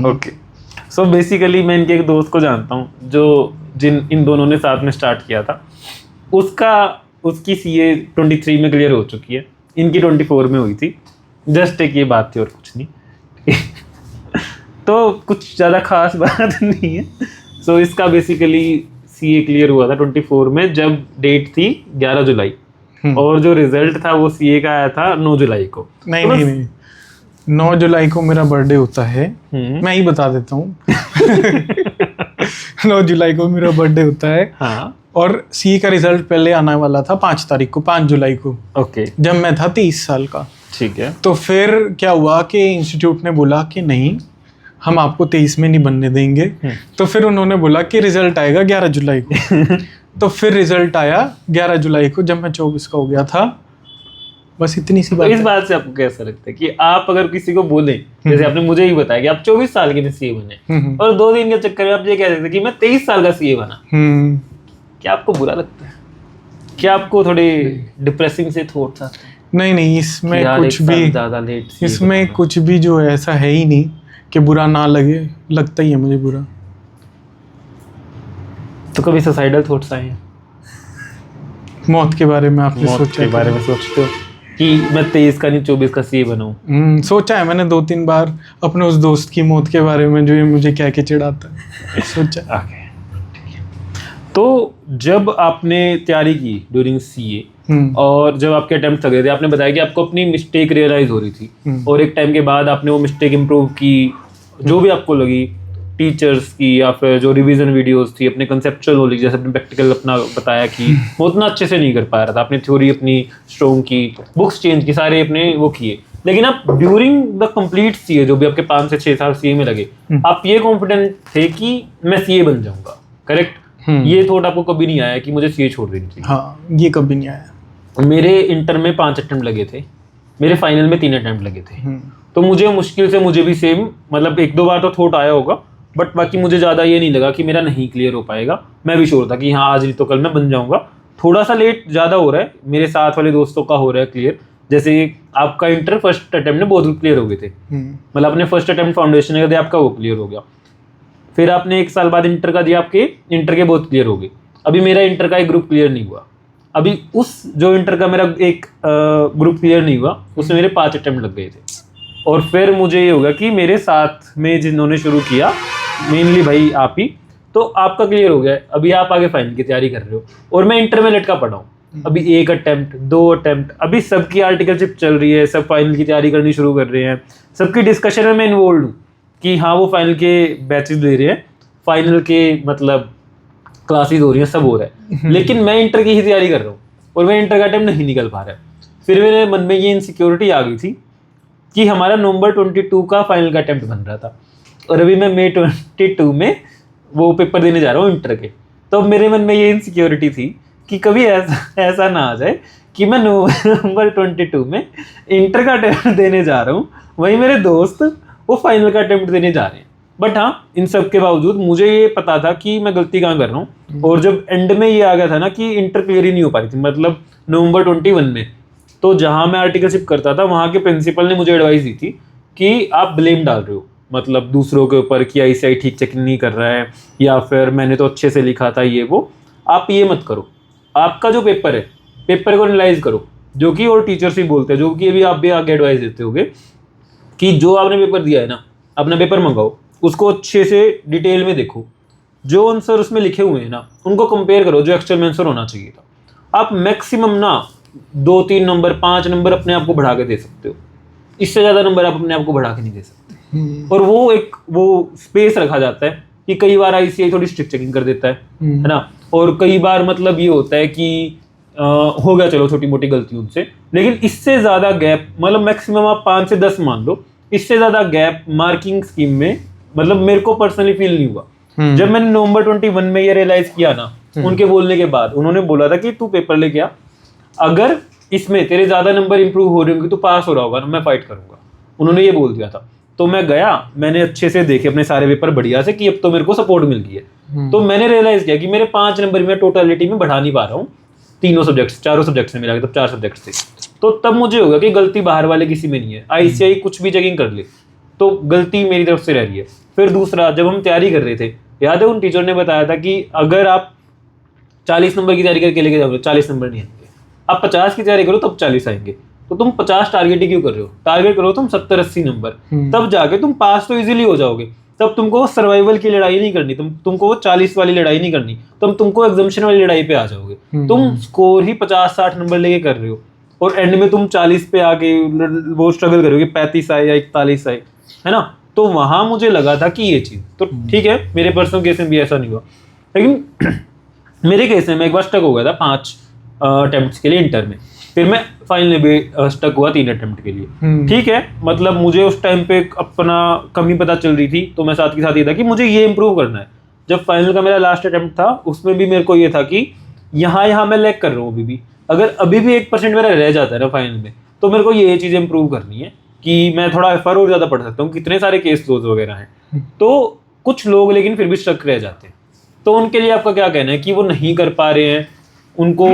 ओके। सो बेसिकली मैं इनके एक दोस्त को जानता हूँ जो इन दोनों ने साथ में स्टार्ट किया था, उसकी CA 23 में क्लियर हो चुकी है, इनकी 24 में हुई थी। जस्ट एक ये बात थी और कुछ नहीं। तो कुछ ज़्यादा खास बात नहीं है। सो इसका बेसिकली CA क्लियर हुआ था 24 में, जब डेट थी 11 जुलाई, और जो रिजल्ट था वो CA का आया था 9 जुलाई को। नहीं, 9 जुलाई को मेरा बर्थडे होता है, मैं ही बता देता हूँ। 9 जुलाई को मेरा बर्थडे होता है। हाँ। और CA का रिजल्ट पहले आने वाला था 5 तारीख को, 5 जुलाई को। ओके। जब मैं था 23 साल का। ठीक है। तो फिर क्या हुआ कि इंस्टीट्यूट ने बोला कि नहीं, हम आपको 23 में नहीं बनने देंगे। तो फिर उन्होंने बोला कि रिजल्ट आएगा 11 जुलाई को। तो फिर रिजल्ट आया 11 जुलाई को, जब मैं 24 का हो गया था। बस इतनी सी बात। तो इस बात से आपको कैसा लगता है कि आप अगर किसी को बोले, जैसे आपने मुझे ही बताया कि आप 24 साल के CA बने, और 2 दिन के चक्कर में आप ये कह सकते कि मैं 23 साल का CA बना, क्या आपको बुरा लगता है? क्या आपको थोड़े डिप्रेसिंग से थॉट्स आते हैं? नहीं, इसमें कुछ भी जो है ऐसा है ही नहीं कि बुरा ना लगे, लगता ही है मुझे बुरा। तो कभी सुसाइडल थॉट्स आए हैं? मौत के बारे में आपने मौत सोचा? के बारे में सोचते हो कि मैं 23 का नहीं 24 का सीए बनाऊं? सोचा है मैंने 2-3 बार अपने उस दोस्त की मौत के बारे में जो ये मुझे कह के चिढ़ाता है, सोचा। ओके। तो जब आपने तैयारी की ड्यूरिंग सीए और जब आपके अटेम्प्ट लगे थे, आपने बताया कि आपको अपनी मिस्टेक रियलाइज हो रही थी और एक टाइम के बाद आपने वो मिस्टेक इम्प्रूव की, जो भी आपको लगी, टीचर्स की या फिर जो रिवीजन वीडियोस थी, अपने कंसेप्चुअल नॉलेज जैसे अपने प्रैक्टिकल अपना बताया कि वो उतना अच्छे से नहीं कर पा रहा था, आपने थ्योरी अपनी स्ट्रॉन्ग की, बुक्स चेंज की, सारे अपने वो किए, लेकिन आप ड्यूरिंग द कंप्लीट सीए जो भी आपके 5 से 6 साल सीए में लगे, आप ये कॉन्फिडेंट थे कि मैं सीए बन जाऊंगा, करेक्ट? ये थॉट आपको कभी नहीं आया कि मुझे सीए छोड़ देनी चाहिए? हाँ, ये कभी नहीं आया। मेरे इंटर में 5 अटेम्प्ट लगे थे, मेरे फाइनल में 3 अटेम्प्ट लगे थे, तो मुझे मुश्किल से मुझे भी सेम, मतलब 1-2 बार तो थॉट आया होगा, बट बाकी मुझे ज़्यादा ये नहीं लगा कि मेरा नहीं क्लियर हो पाएगा। मैं भी श्योर था कि हाँ आज नहीं तो कल मैं बन जाऊंगा। थोड़ा सा लेट ज़्यादा हो रहा है, मेरे साथ वाले दोस्तों का हो रहा है क्लियर, जैसे आपका इंटर फर्स्ट अटेम्प्ट में बहुत क्लियर हो गए थे, मतलब आपने फर्स्ट अटेम्प्ट फाउंडेशन का दिया, आपका वो क्लियर हो गया, फिर आपने 1 साल बाद इंटर का दिया, आपके इंटर के बहुत क्लियर हो गए। अभी मेरा इंटर का एक ग्रुप क्लियर नहीं हुआ, अभी उस जो इंटर का मेरा एक ग्रुप क्लियर नहीं हुआ उसमें मेरे 5 अटेम्प्ट लग गए थे, और फिर मुझे ये होगा कि मेरे साथ में जिन्होंने शुरू किया, मेनली भाई आप ही, तो आपका क्लियर हो गया है, अभी आप आगे फाइनल की तैयारी कर रहे हो और मैं इंटर में लटका पड़ा हूँ, अभी 1 अटेम्प्ट 2 अटेम्प्ट, अभी सबकी आर्टिकलशिप चल रही है, सब फाइनल की तैयारी करनी शुरू कर रहे हैं, सबकी डिस्कशन में मैं इन्वॉल्व हूँ कि हाँ वो फाइनल के बैचेस ले रहे हैं, फाइनल के मतलब क्लासेस हो रही हैं, सब हो रहा है, लेकिन मैं इंटर की ही तैयारी कर रहा हूँ और मैं इंटर का अटेम्प्ट नहीं निकल पा रहा है। फिर मेरे मन में ये इनसिक्योरिटी आ गई थी कि हमारा नवंबर 22 का फाइनल का अटेम्प्ट बन रहा था और अभी मैं मई 22 में वो पेपर देने जा रहा हूँ इंटर के, तो मेरे मन में ये इनसिक्योरिटी थी कि कभी ऐसा ना आ जाए कि मैं नवंबर 22 में इंटर का अटेम्प्ट देने जा रहा हूँ, वहीं मेरे दोस्त वो फाइनल का अटेम्प्ट देने जा रहे हैं। बट हाँ, इन सब के बावजूद मुझे ये पता था कि मैं गलती कहाँ कर रहा हूँ, और जब एंड में ये आ गया था ना कि इंटर क्लियर ही नहीं हो पा रही थी, मतलब नवंबर 21 में, तो जहाँ मैं आर्टिकलशिप करता था वहाँ के प्रिंसिपल ने मुझे एडवाइस दी थी कि आप ब्लेम डाल रहे हो, मतलब दूसरों के ऊपर कि आईसीआई ठीक चेकिंग नहीं कर रहा है या फिर मैंने तो अच्छे से लिखा था, ये वो आप ये मत करो, आपका जो पेपर है पेपर को एनालाइज करो, जो कि और टीचर्स ही बोलते हैं, जो कि अभी आप भी आगे एडवाइस देते होगे कि जो आपने पेपर दिया है ना, अपना पेपर मंगाओ, उसको अच्छे से डिटेल में देखो, जो आंसर उसमें लिखे हुए हैं ना उनको कंपेयर करो जो एक्चुअल में आंसर होना चाहिए था। आप मैक्सिमम ना 2-3 नंबर 5 नंबर अपने आप को बढ़ा के दे सकते हो, इससे ज़्यादा नंबर आप अपने आप को बढ़ा के नहीं दे सकते। और वो स्पेस रखा जाता है कि कई बार आईसीआई थोड़ी स्ट्रिक्ट चेकिंग कर देता है ना, और कई बार मतलब ये होता है कि हो गया चलो छोटी मोटी गलती उनसे, लेकिन इससे ज़्यादा गैप, मतलब मैक्सिमम आप 5 से 10 मान लो, इससे ज़्यादा गैप मार्किंग स्कीम में मतलब मेरे को पर्सनली फील नहीं हुआ। जब मैंने नवंबर 21 में ये रियलाइज किया ना, उनके बोलने के बाद, उन्होंने बोला था कि तू पेपर लेके आ, अगर इसमें तेरे ज़्यादा नंबर इंप्रूव हो रहे होंगे तो पास हो रहा होगा ना, मैं फाइट करूंगा, उन्होंने ये बोल दिया था। तो मैं गया, मैंने अच्छे से देखे अपने सारे पेपर बढ़िया से कि अब तो मेरे को सपोर्ट मिल गई है। तो मैंने रियलाइज किया कि मेरे 5 नंबर में टोटलिटी में बढ़ा नहीं पा रहा हूँ, 4 सब्जेक्ट्स में मिला के, तब 4 सब्जेक्ट्स थे। तो तब मुझे होगा कि गलती बाहर वाले किसी में नहीं है, आईसीआई कुछ भी चेकिंग कर ले तो गलती मेरी तरफ से रह रही है। फिर दूसरा, जब हम तैयारी कर रहे थे, याद है उन टीचर ने बताया था कि अगर आप 40 नंबर की तैयारी करके लेके जाओगे 40 नंबर नहीं आएंगे, आप 50 की तैयारी करो तब 40 आएंगे। तो तुम 50 टारगेट ही क्यों कर रहे हो, टारगेट करो तुम 70-80 नंबर, तब जाके तुम पास तो इजीली हो जाओगे। तब तुमको सर्वाइवल की लड़ाई नहीं करनी, तुमको वो 40 वाली लड़ाई नहीं करनी, तब तुमको एग्जामिनेशन वाली लड़ाई पे आ जाओगे। तुम स्कोर ही 50-60 नंबर लेके कर रहे हो और एंड में तुम 40 पे आके वो स्ट्रगल करोगे, 35 आए या 41 आए, है ना। तो वहां मुझे लगा था कि ये चीज तो ठीक है, मेरे पर्सनल केस में भी ऐसा नहीं हुआ, लेकिन मेरे केस में मैं एक बार स्टक हो गया था 5 अटेम्प्ट्स के लिए इंटर में, फिर मैं फाइनल में भी स्टक हुआ 3 अटेम्प्ट के लिए। ठीक है, मतलब मुझे उस टाइम पे अपना कमी पता चल रही थी, तो मैं साथ के साथ ये था कि मुझे ये इंप्रूव करना है। जब फाइनल का मेरा लास्ट अटेम्प्ट था उसमें भी मेरे को ये था कि यहाँ मैं लैग कर रहा हूँ, अगर अभी भी 1% मेरा रह जाता है ना फाइनल में, तो मेरे को ये चीज़ इंप्रूव करनी है कि मैं थोड़ा एफर्ट और ज़्यादा पढ़ सकता हूँ। कितने सारे केस क्लोज वगैरह हैं, तो कुछ लोग लेकिन फिर भी स्टक रह जाते हैं। तो उनके लिए आपका क्या कहना है कि वो नहीं कर पा रहे हैं, उनको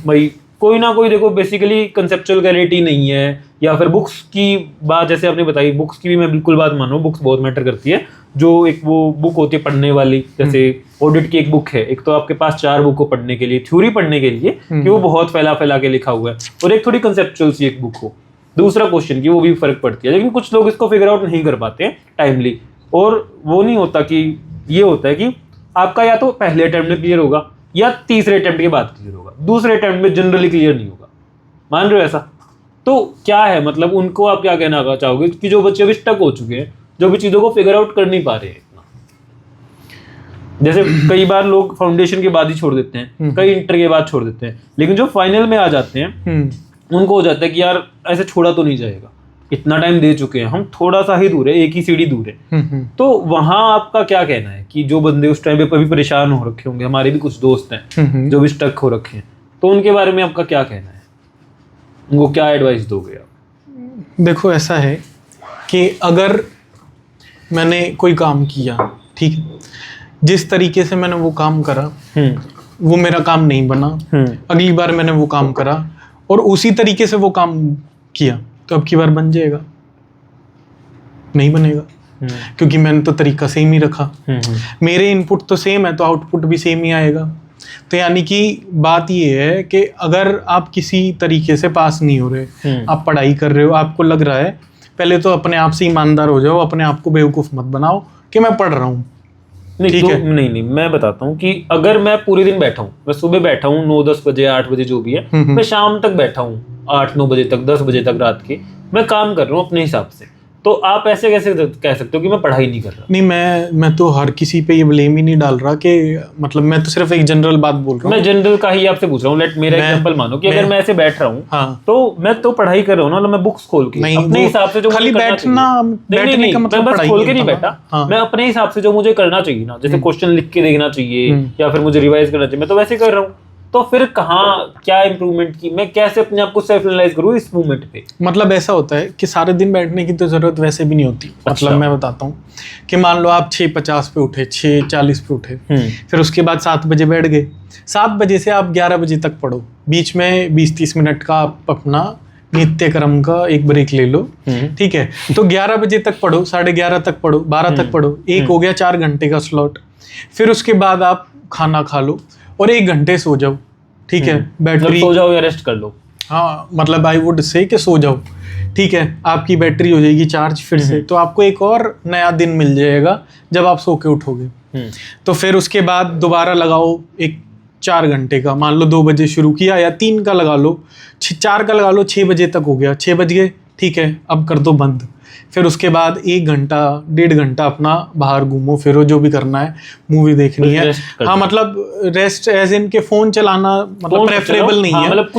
भाई कोई ना कोई देखो बेसिकली कंसेप्चुअल क्लैरिटी नहीं है, या फिर बुक्स की बात जैसे आपने बताई, बुक्स की भी मैं बिल्कुल बात मानूं, बुक्स बहुत मैटर करती है। जो एक वो बुक होती है पढ़ने वाली, जैसे ऑडिट की एक बुक है, एक तो आपके पास 4 बुक को पढ़ने के लिए, थ्योरी पढ़ने के लिए कि वो बहुत फैला फैला के लिखा हुआ है, और एक थोड़ी कंसेप्चुअल सी एक बुक हो। दूसरा क्वेश्चन की वो भी फर्क पड़ती है, लेकिन कुछ लोग इसको फिगर आउट नहीं कर पाते हैं टाइमली, और वो नहीं होता कि ये होता है कि आपका या तो पहले अटेम्प्ट में क्लियर होगा या तीसरे अटेम्प्ट के बाद क्लियर होगा, दूसरे अटेम्प्ट में जनरली क्लियर नहीं होगा। मान रहे हो ऐसा? तो क्या है मतलब उनको आप क्या कहना चाहोगे कि जो बच्चे अभी स्टक हो चुके हैं, जो भी चीज़ों को फिगर आउट कर नहीं पा रहे हैं इतना, जैसे कई बार लोग फाउंडेशन के बाद ही छोड़ देते हैं, कई इंटर के बाद छोड़ देते हैं, लेकिन जो फाइनल में आ जाते हैं उनको हो जाता है कि यार ऐसे छोड़ा तो नहीं जाएगा, इतना टाइम दे चुके हैं हम, थोड़ा सा ही दूर है, एक ही सीढ़ी दूर है। तो वहां आपका क्या कहना है कि जो बंदे उस टाइम पे अभी परेशान हो रखे होंगे, हमारे भी कुछ दोस्त हैं जो भी स्टक हो रखे हैं, तो उनके बारे में आपका क्या कहना है, उनको क्या एडवाइस दोगे आप? देखो ऐसा है कि अगर मैंने कोई काम किया, ठीक है, जिस तरीके से मैंने वो काम करा वो मेरा काम नहीं बना, अगली बार मैंने वो काम करा और उसी तरीके से वो काम किया, तो अब की बार बन जाएगा? नहीं बनेगा, क्योंकि मैंने तो तरीका सेम ही रखा, मेरे इनपुट तो सेम है तो आउटपुट भी सेम ही आएगा। तो यानी कि बात ये है कि अगर आप किसी तरीके से पास नहीं हो रहे, आप पढ़ाई कर रहे हो, आपको लग रहा है, पहले तो अपने आप से ईमानदार हो जाओ, अपने आप को बेवकूफ़ मत बनाओ कि मैं पढ़ रहा हूँ। नहीं तो नहीं, मैं बताता हूँ कि अगर मैं पूरे दिन बैठा हूँ, मैं सुबह बैठा हूँ 9-10 बजे 8 बजे जो भी है, मैं शाम तक बैठा हूँ 8-9 बजे तक, 10 बजे तक रात के, मैं काम कर रहा हूँ अपने हिसाब से, तो आप ऐसे कैसे कह सकते हो कि मैं पढ़ाई नहीं कर रहा? नहीं, मैं तो हर किसी पे ये ब्लेम ही नहीं डाल रहा कि मतलब मैं तो सिर्फ एक जनरल बात बोल रहा हूँ। मैं जनरल का ही आपसे पूछ रहा हूँ। लेट मेरा एग्जांपल मानो कि अगर मैं ऐसे बैठ रहा हूँ, हाँ, तो मैं तो पढ़ाई कर रहा हूँ ना, मतलब मैं बुक्स खोल के अपने हिसाब से जो खाली बैठने का मतलब बस खोल के नहीं बैठा, मैं अपने हिसाब से जो मुझे करना चाहिए ना, जैसे क्वेश्चन लिख के देखना चाहिए या फिर मुझे रिवाइज करना चाहिए, मैं तो वैसे कर रहा हूँ। तो फिर कहाँ क्या इंप्रूवमेंट की, मैं कैसे अपने आप को सेल्फ एनालाइज करूँ इस मूवमेंट पे? मतलब ऐसा होता है कि सारे दिन बैठने की तो जरूरत वैसे भी नहीं होती। मतलब मैं बताता हूँ कि मान लो आप 6:50 पे उठे, 6:40 पे उठे, फिर उसके बाद 7 बजे बैठ गए, 7 बजे से आप 11 बजे तक पढ़ो, बीच में 20-30 मिनट का आप अपना नित्य क्रम का एक ब्रेक ले लो, ठीक है। तो 11 बजे तक पढ़ो, 11:30 तक पढ़ो, 12 तक पढ़ो, एक हो गया 4 घंटे का स्लॉट। फिर उसके बाद आप खाना खा लो और 1 घंटे सो जाओ, ठीक है। बैटरी सो जाओ या रेस्ट कर लो, हाँ, मतलब आई वुड से कि सो जाओ, ठीक है। आपकी बैटरी हो जाएगी चार्ज फिर से, तो आपको एक और नया दिन मिल जाएगा जब आप सो के उठोगे। तो फिर उसके बाद दोबारा लगाओ एक 4 घंटे का, मान लो 2 बजे शुरू किया या 3 का लगा लो, 4 का लगा लो, 6 बजे तक हो गया, 6 बज गए, ठीक है, अब कर दो बंद। फिर उसके बाद 1 घंटा 1.5 घंटा अपना बाहर घूमो फिरो, जो भी करना है, मूवी देखनी है, हाँ, मतलब रेस्ट एज इन के फोन चलाना मतलब प्रेफरेबल नहीं है, मतलब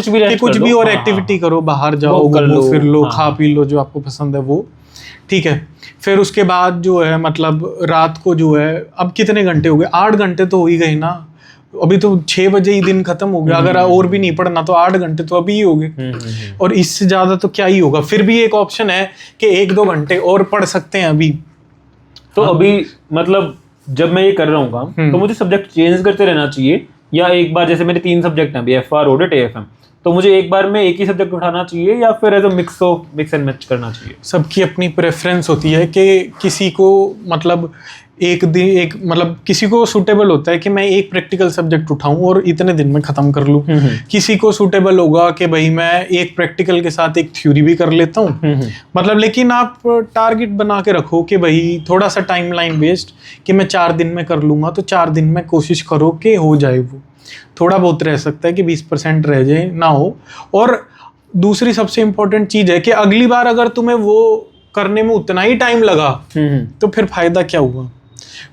कुछ भी और एक्टिविटी करो, बाहर जाओ, घूमो फिर लो, खा पी लो जो आपको पसंद है वो, ठीक है। फिर उसके बाद जो है मतलब रात को जो है, अब कितने घंटे हो गए, 8 घंटे तो हो ही गए ना, अभी तो 6 बजे ही दिन खत्म हो गया, अगर और भी नहीं पढ़ना तो 8 घंटे तो अभी ही हो गए, और इससे ज्यादा तो क्या ही होगा। फिर भी एक ऑप्शन है कि 1-2 घंटे और पढ़ सकते हैं अभी। तो अभी मतलब जब मैं ये कर रहा हूँ काम, तो मुझे सब्जेक्ट चेंज करते रहना चाहिए, या एक बार जैसे मेरे 3 सब्जेक्ट हैं अभी, FR, ऑडिट, AFM, तो मुझे एक बार में एक ही सब्जेक्ट उठाना चाहिए या फिर as a mix and match करना चाहिए? सबकी अपनी प्रेफरेंस होती है कि किसी को मतलब मतलब किसी को सूटेबल होता है कि मैं एक प्रैक्टिकल सब्जेक्ट उठाऊं और इतने दिन में खत्म कर लूं। किसी को सूटेबल होगा कि भाई मैं एक प्रैक्टिकल के साथ एक थ्योरी भी कर लेता हूं, मतलब, लेकिन आप टारगेट बना के रखो कि भाई थोड़ा सा टाइमलाइन बेस्ड कि मैं 4 दिन में कर लूंगा, तो 4 दिन में कोशिश करो कि हो जाए। वो थोड़ा बहुत रह सकता है कि 20% रह जाए, ना हो। और दूसरी सबसे इम्पोर्टेंट चीज़ है कि अगली बार अगर तुम्हें वो करने में उतना ही टाइम लगा तो फिर फायदा क्या हुआ,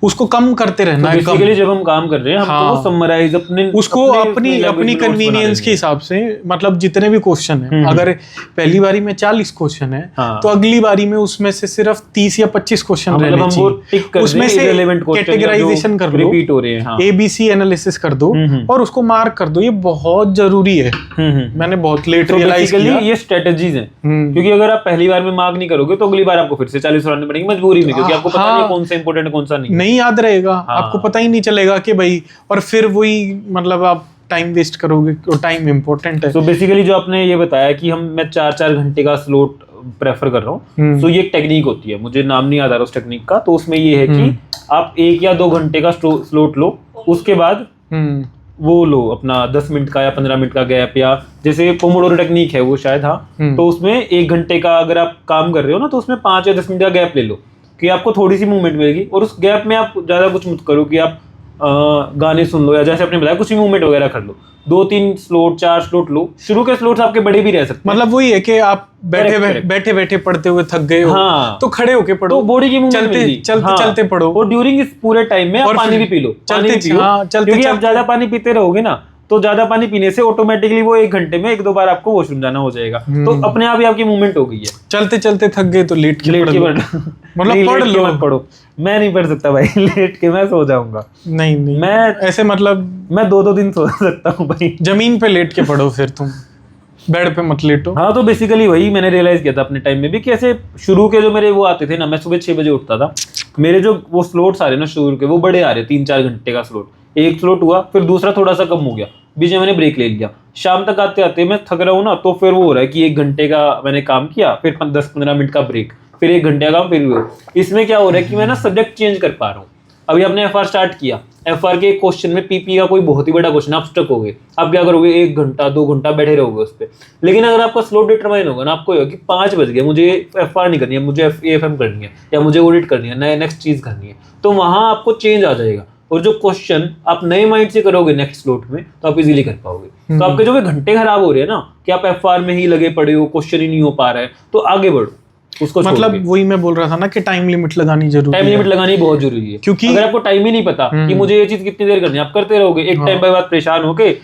उसको कम करते रहना है। बेसिकली जब हम काम कर रहे हैं, हमको समराइज अपनी कन्वीनियंस के हिसाब से, मतलब जितने भी क्वेश्चन हैं, अगर पहली बारी में 40 क्वेश्चन है, तो अगली बारी में उसमें से सिर्फ 30 या 25 क्वेश्चन रहने चाहिए, उसमें से कैटेगराइजेशन कर लो, ABC एनालिसिस कर दो और उसको मार्क कर दो। ये बहुत जरूरी है, मैंने बहुत लेट रियलाइज किया। ये स्ट्रेटजीज हैं, क्योंकि अगर आप पहली बार में मार्क नहीं करोगे तो अगली बार आपको फिर से 40 उठाने पड़ेंगे मजबूरी में, क्योंकि आपको पता नहीं कौन सा इंपॉर्टेंट कौन सा नहीं याद रहेगा, आपको पता ही नहीं चलेगा कि भाई, और फिर वही मतलब आप टाइम वेस्ट करोगे, और टाइम इम्पोर्टेंट है। तो बेसिकली जो आपने ये बताया कि मैं 4-4 घंटे का स्लॉट प्रेफर कर रहा हूँ, तो ये एक टेक्निक होती है, मुझे नाम नहीं याद आ रहा उस टेक्निक का। तो उसमें ये है कि आप 1 या 2 घंटे का स्लॉट लो, उसके बाद वो लो अपना 10 मिनट का या 15 मिनट का गैप, या जैसे पोमोडोरो टेक्निक है वो शायद, हाँ, तो उसमें 1 घंटे का अगर आप काम कर रहे हो ना, तो उसमें 5 या 10 मिनट का गैप ले लो कि आपको थोड़ी सी मूवमेंट मिलेगी। और उस गैप में आप ज्यादा कुछ मत करो कि आप गाने सुन लो, या जैसे आपने बताया कुछ भी मूवमेंट वगैरह कर लो। 2-3 स्लॉट 4 स्लॉट लो, शुरू के स्लॉट्स आपके बड़े भी रह सकते हैं। मतलब वही है कि आप बैठे पढ़ते हुए थक गए हो, हाँ, तो खड़े होके पढ़ो, तो बॉडी की मूवमेंट चलते पढ़ो। और ड्यूरिंग इस पूरे टाइम में आप पानी भी पी लो, क्योंकि आप ज्यादा पानी पीते रहोगे ना, तो ज्यादा पानी पीने से ऑटोमेटिकली वो 1 घंटे में 1-2 बार आपको वॉशरूम जाना हो जाएगा, तो अपने आप ही आपकी मूवमेंट हो गई है। चलते थक गए तो लेट के मतलब पढ़ लो। मत पढ़ो, मैं नहीं पढ़ सकता भाई लेट के, मैं सो जाऊंगा। नहीं मैं ऐसे मतलब मैं 2-2 दिन सो सकता हूँ भाई। जमीन पे लेट के पढ़ो, फिर तुम बेड पे मत लेटो। हाँ, तो बेसिकली वही मैंने रियलाइज किया था अपने टाइम में भी कि ऐसे शुरू के जो मेरे वो आते थे ना, मैं सुबह 6 बजे उठता था, मेरे जो वो स्लॉट्स आ रहे ना शुरू के, वो बड़े आ रहे 3-4 घंटे का स्लॉट। एक स्लॉट हुआ, फिर दूसरा थोड़ा सा कम हो गया, बीच में मैंने ब्रेक ले लिया। शाम तक आते आते मैं थक रहा हूँ ना, तो फिर वो हो रहा है कि 1 घंटे का मैंने काम किया, फिर 10-15 मिनट का ब्रेक, फिर 1 घंटे का काम, फिर वो। इसमें क्या हो रहा है कि मैं ना सब्जेक्ट चेंज कर पा रहा हूँ। अभी आपने एफआर स्टार्ट किया, एफआर के क्वेश्चन में पीपी का कोई बहुत ही बड़ा क्वेश्चन, आप स्टक हो गए, आप क्या करोगे? 1 घंटा 2 घंटा बैठे रहोगे उस पर। लेकिन अगर आपका स्लॉट डिटरमाइन होगा ना, आपको होगा कि 5 बज गए, मुझे एफआर नहीं करनी है, मुझे एएफएम करनी है, या मुझे ऑडिट करनी है, नेक्स्ट चीज करनी है, तो वहां आपको चेंज आ जाएगा। और जो क्वेश्चन आप नए माइंड से करोगे नेक्स्ट स्लॉट में, तो आप इजीली कर पाओगे। तो आपके जो घंटे खराब हो रहे हैं ना, कि आप एफआर में ही लगे पड़े हो, क्वेश्चन ही नहीं हो पा रहा है, तो आगे बढ़ो उसको। मतलब वही मैं बोल रहा था ना कि टाइम लिमिट लगानी जरूरी है। टाइम लिमिट लगानी बहुत जरूरी है, क्योंकि अगर आपको टाइम ही नहीं पता कि मुझे ये चीज कितनी देर करनी है, आप करते रहोगे, एक टाइम बाद परेशान होके,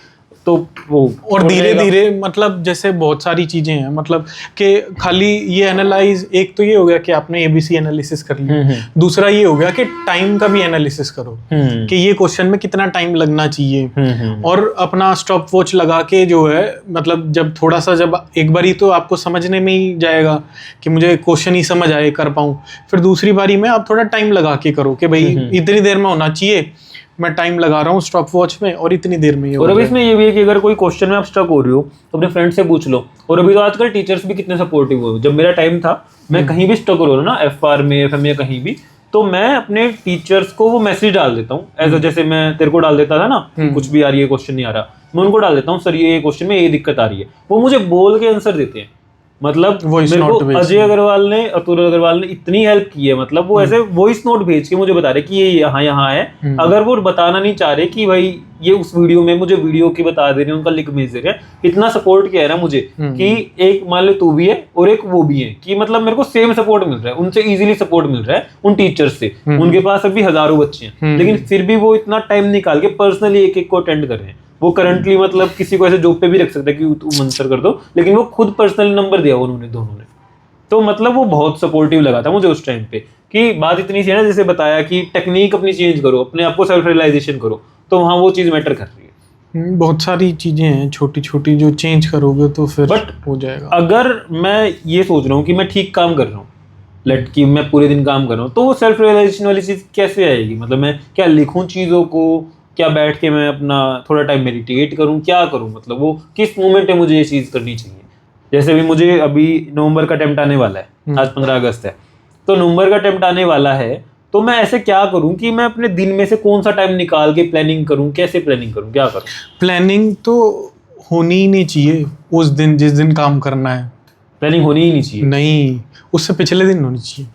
तो वो और धीरे धीरे मतलब जैसे बहुत सारी चीजें हैं, मतलब कि खाली ये एनालाइज, एक तो ये हो गया कि आपने एबीसी एनालिसिस कर लिया, दूसरा ये हो गया कि टाइम का भी एनालिसिस करो कि ये क्वेश्चन में कितना टाइम लगना चाहिए, और अपना स्टॉप वॉच लगा के जो है, मतलब जब थोड़ा सा, जब एक बारी तो आपको समझने में ही जाएगा कि मुझे क्वेश्चन ही समझ आए, कर पाऊँ, फिर दूसरी बारी में आप थोड़ा टाइम लगा के करो कि भाई इतनी देर में होना चाहिए, मैं टाइम लगा रहा हूँ स्टॉप वॉच में, और इतनी देर में ये। और अभी इसमें ये भी है कि अगर कोई क्वेश्चन में आप स्टक हो रहे हो, तो अपने फ्रेंड से पूछ लो। और अभी तो आजकल टीचर्स भी कितने सपोर्टिव हो। जब मेरा टाइम था, मैं कहीं भी स्टक हो रहा ना, एफआर में, एफएम में, कहीं भी, तो मैं अपने टीचर्स को वो मैसेज डाल देता हूँ, एज जैसे मैं तेरे को डाल देता था ना, कुछ भी आ रही है, क्वेश्चन नहीं आ रहा, मैं उनको डाल देता हूँ, सर ये क्वेश्चन में ये दिक्कत आ रही है, वो मुझे बोल के आंसर देते हैं। मतलब मेरे को अजय अग्रवाल ने, अतुल अग्रवाल ने इतनी हेल्प की है, मतलब वो ऐसे वॉइस नोट भेज के मुझे बता रहे कि ये यहाँ है। अगर वो बताना नहीं चाह रहे कि भाई ये उस वीडियो में, मुझे वीडियो की बता दे रहे हैं, उनका लिंक भेज दे रहे हैं, इतना सपोर्ट किया है ना मुझे, कि एक मान लो तू भी है और एक वो भी है, कि मतलब मेरे को सेम सपोर्ट मिल रहा है, उनसे इजीली सपोर्ट मिल रहा है, उन टीचर्स से। उनके पास अभी हजारों बच्चे हैं, लेकिन फिर भी वो इतना टाइम निकाल के पर्सनली एक एक को अटेंड कर रहे हैं। वो करंटली मतलब किसी को ऐसे जॉब पे भी रख सकता है कि तू मंसर कर दो, लेकिन वो खुद पर्सनली नंबर दिया उन्होंने, दोनों ने। तो मतलब वो बहुत सपोर्टिव लगा था मुझे उस टाइम पे, कि बात इतनी सी है ना, जैसे बताया कि टेक्निक अपनी चेंज करो, अपने आप को सेल्फ रियलाइजेशन करो, तो वहाँ वो चीज़ मैटर कर रही है। बहुत सारी चीजें हैं छोटी छोटी, जो चेंज करोगे तो फिर हो जाएगा। अगर मैं ये सोच रहा हूँ कि मैं ठीक काम कर रहा हूँ, लेट कि मैं पूरे दिन काम कर रहा हूँ, तो वो सेल्फ रियलाइजेशन वाली चीज़ कैसे आएगी? मतलब मैं क्या लिखूँ चीज़ों को, क्या बैठ के मैं अपना थोड़ा टाइम मेडिटेट करूं, क्या करूं? मतलब वो किस मोमेंट में मुझे ये चीज़ करनी चाहिए? जैसे भी मुझे अभी नवंबर का अटेम्प्ट आने वाला है, आज 15 अगस्त है, तो नवंबर का अटेम्प्ट आने वाला है, तो मैं ऐसे क्या करूं कि मैं अपने दिन में से कौन सा टाइम निकाल के प्लानिंग करूं, कैसे प्लानिंग करूं, क्या करूं? प्लानिंग तो होनी ही नहीं चाहिए उस दिन जिस दिन काम करना है। प्लानिंग होनी ही नहीं चाहिए? नहीं, उससे पिछले दिन होनी चाहिए।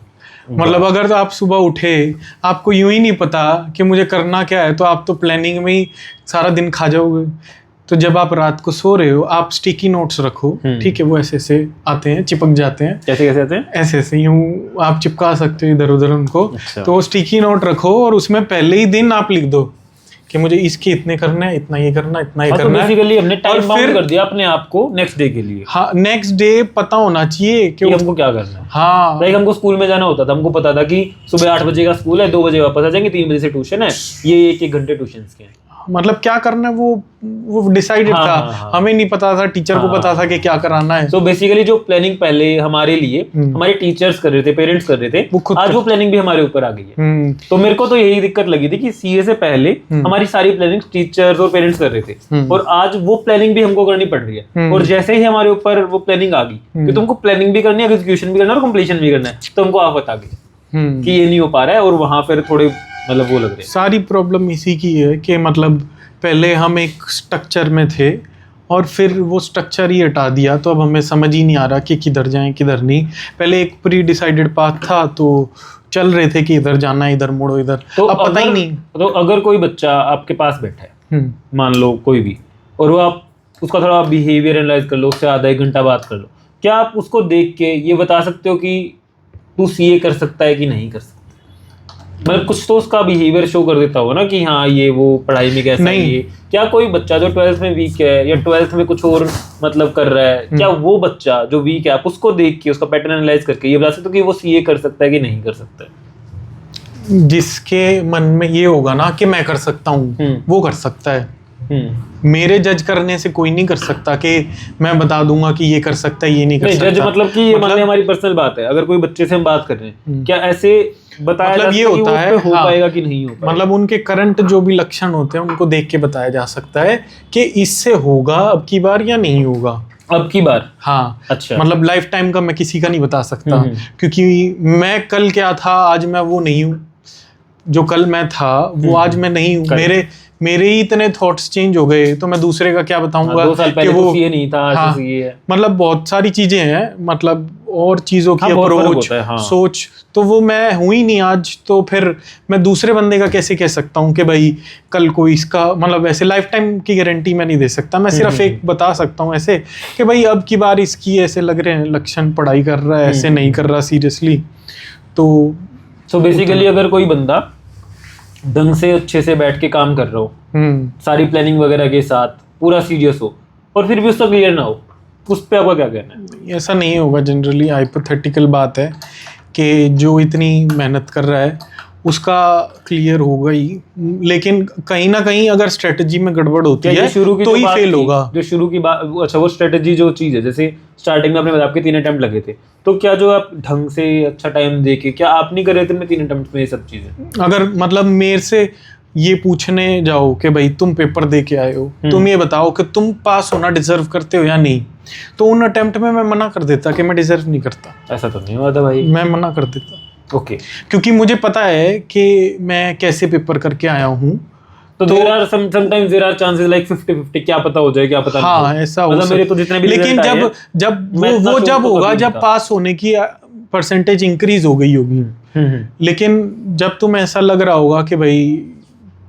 मतलब अगर तो आप सुबह उठे, आपको यूं ही नहीं पता कि मुझे करना क्या है, तो आप तो प्लानिंग में ही सारा दिन खा जाओगे। तो जब आप रात को सो रहे हो, आप स्टिकी नोट्स रखो, ठीक है, वो ऐसे ऐसे आते हैं, चिपक जाते हैं। कैसे कैसे आते हैं? ऐसे ऐसे यूं आप चिपका सकते हो इधर उधर उनको। अच्छा। तो स्टिकी नोट रखो, और उसमें पहले ही दिन आप लिख दो कि मुझे इसके इतने करना है, इतना ये करना, इतना ये करना है। बेसिकली हमने टाइम बाउंड कर दिया अपने आप को नेक्स्ट डे के लिए। हाँ, नेक्स्ट डे पता होना चाहिए कि हमको क्या करना है। हाँ, लाइक हमको स्कूल में जाना होता था, हमको पता था कि सुबह 8 बजे का स्कूल है, 2 बजे वापस आ जाएंगे, 3 बजे से ट्यूशन है, ये 1-1 घंटे ट्यूशन के हैं। मतलब क्या करना है वो डिसाइडेड था। हमें नहीं पता था, टीचर को पता था कि क्या कराना है। तो बेसिकली जो प्लानिंग पहले हमारे लिए हमारे टीचर्स कर रहे थे, पेरेंट्स कर रहे थे, आज वो प्लानिंग भी हमारे ऊपर आ गई है। तो मेरे को तो यही दिक्कत लगी थी कि सीए से पहले हमारी सारी प्लानिंग टीचर्स और पेरेंट्स कर रहे थे, और आज वो प्लानिंग भी हमको करनी पड़ रही है। और जैसे ही हमारे ऊपर वो प्लानिंग आ गई कि तुमको प्लानिंग भी करनी है, एग्जीक्यूशन भी करना है और कंप्लीशन भी करना है, तो हमको आफत आ गई कि ये नहीं हो पा रहा है। और वहां फिर थोड़े मतलब वो लग रहे हैं। सारी प्रॉब्लम इसी की है कि मतलब पहले हम एक स्ट्रक्चर में थे और फिर वो स्ट्रक्चर ही हटा दिया, तो अब हमें समझ ही नहीं आ रहा कि किधर जाएं किधर नहीं। पहले एक प्री डिसाइडेड पाथ था, तो चल रहे थे कि इधर जाना है, इधर मुड़ो इधर, तो अब पता ही नहीं। तो अगर कोई बच्चा आपके पास बैठा है, मान लो कोई भी, और वो आप उसका थोड़ा बिहेवियर एनालाइज कर लो, उससे आधा एक घंटा बात कर लो, क्या आप उसको देख के ये बता सकते हो कि तू सीए कर सकता है कि नहीं कर सकता? मतलब कुछ तो उसका बिहेवियर शो कर देता होगा ना कि हाँ ये वो पढ़ाई में कैसा है ये। क्या कोई बच्चा जो 12th में वीक है या 12th में कुछ और मतलब कर रहा है, क्या वो बच्चा जो वीक है आप उसको देख के उसका पैटर्न एनालाइज करके ये बता सकते हो कि वो सीए कर सकता है कि नहीं कर सकता है? जिसके मन में ये होगा ना कि मैं कर सकता हूँ वो कर सकता है। मेरे जज करने से कोई नहीं कर सकता कि मैं बता दूंगा कि ये कर सकता है ये नहीं कर सकता। जज मतलब कि ये मतलब हमारी पर्सनल बात है। अगर कोई बच्चे से हम बात कर रहे हैं, क्या ऐसे बताया मतलब जा ये सकता होता है है हो पाएगा कि नहीं हो पाएगा? मतलब उनके करंट जो भी लक्षण होते हैं उनको देख के बताया जा सकता है कि इससे होगा अब की बार या नहीं होगा अब की बार। हाँ अच्छा, मतलब लाइफ टाइम का मैं किसी का नहीं बता सकता, क्योंकि मैं कल क्या था आज मैं वो नहीं हूँ, जो कल मैं था वो आज मैं नहीं हूँ। मेरे ही इतने थॉट्स चेंज हो गए, तो मैं दूसरे का क्या बताऊंगा 2 साल पहले कि वो तो ये नहीं था, आज ये है। मतलब बहुत सारी चीजें हैं, मतलब और चीजों की अप्रोच सोच, तो वो मैं हूँ ही नहीं आज, तो फिर मैं दूसरे बंदे का कैसे कह सकता हूँ कि भाई कल को इसका मतलब ऐसे लाइफ टाइम की गारंटी मैं नहीं दे सकता। मैं सिर्फ एक बता सकता हूँ ऐसे कि भाई अब की बार इसकी ऐसे लग रहे हैं लक्षण, पढ़ाई कर रहा है, ऐसे नहीं कर रहा सीरियसली। तो बेसिकली अगर कोई बंदा ढंग से अच्छे से बैठ के काम कर रहा हो, सारी प्लानिंग वगैरह के साथ पूरा सीरियस हो, और फिर भी उसका क्लियर ना हो, उस पे आपका क्या कहना है? ऐसा नहीं होगा। जनरली हाइपोथेटिकल बात है कि जो इतनी मेहनत कर रहा है उसका क्लियर होगा ही, लेकिन कहीं ना कहीं अगर स्ट्रेटजी में गड़बड़ होती है तो ही फेल होगा। जो शुरू की बात, अच्छा वो स्ट्रेटजी जो चीज़ है, जैसे स्टार्टिंग में आपने बताया आपके 3 अटेम्प्ट लगे थे, तो क्या जो आप ढंग से अच्छा टाइम देके क्या आप नहीं कर रहे थे 3 अटेम्प्ट में ये सब चीज़ें? अगर मतलब मेरे से ये पूछने जाओ कि भाई तुम पेपर दे के आए हो, तुम ये बताओ कि तुम पास होना डिजर्व करते हो या नहीं, तो उन अटेम्प्ट में मैं मना कर देता कि मैं डिजर्व नहीं करता। ऐसा तो नहीं हुआ था भाई, मैं मना कर देता। ओके, क्योंकि मुझे पता है कि मैं कैसे पेपर करके आया हूँ। तो there are sometimes there are chances like 50-50, क्या पता हो जाए, क्या पता हाँ, नहीं। ऐसा मतलब मेरे तो जितने भी लेकिन जब वो जब होगा जब पास होने की परसेंटेज इंक्रीज हो गई होगी। लेकिन जब तुम्हें ऐसा लग रहा होगा कि भाई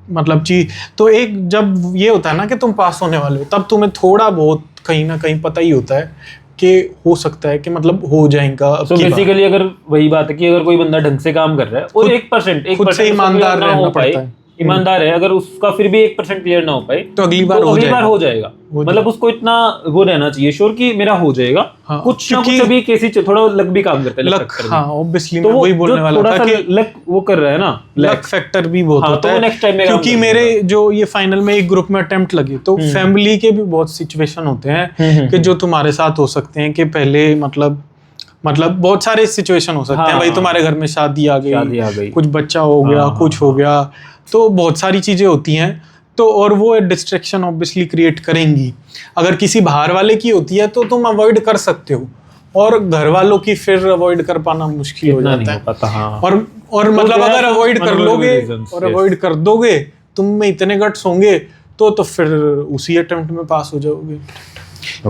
मतलब चीज, तो एक जब ये होता है ना कि तुम पास होने वाले हो, तब तुम्हें थोड़ा बहुत कहीं ना कहीं पता ही होता है कि हो सकता है कि मतलब हो जाएगा। तो बेसिकली अगर वही बात है कि अगर कोई बंदा ढंग से काम कर रहा है और 1% खुद से ईमानदार रहना पड़ता है, ईमानदार है, अगर उसका फिर भी 1% क्लियर ना हो पाए तो अगली बार हो जाएगा। मतलब उसको इतना वो रहना चाहिए श्योर कि मेरा हो जाएगा। हाँ, कुछ ना कुछ अभी केस थोड़ा लक भी काम करता है, लक। हाँ ऑब्वियसली तो मैं वही बोलने वाला था कि लक वो कर रहा है ना, लक फैक्टर भी बहुत होता है। नेक्स्ट टाइम क्योंकि मेरे जो ये फाइनल में एक ग्रुप में अटेम्प्ट लगे, तो फैमिली के भी बहुत सिचुएशन होते हैं कि जो तुम्हारे साथ हो सकते हैं कि पहले मतलब बहुत सारे सिचुएशन हो सकते हैं। भाई तुम्हारे घर में शादी आ गई, कुछ बच्चा हो गया, कुछ हो गया, तो बहुत सारी चीजें होती हैं। तो और वो डिस्ट्रैक्शन ऑब्वियसली क्रिएट करेंगी। अगर किसी बाहर वाले की होती है तो तुम अवॉइड कर सकते हो, और घर वालों की फिर अवॉइड कर पाना मुश्किल हो जाता है। हाँ। और मतलब अगर अवॉइड कर लोगे और अवॉइड कर दोगे, तुम में इतने गट्स होंगे तो फिर उसी अटेम्प्ट में पास हो जाओगे।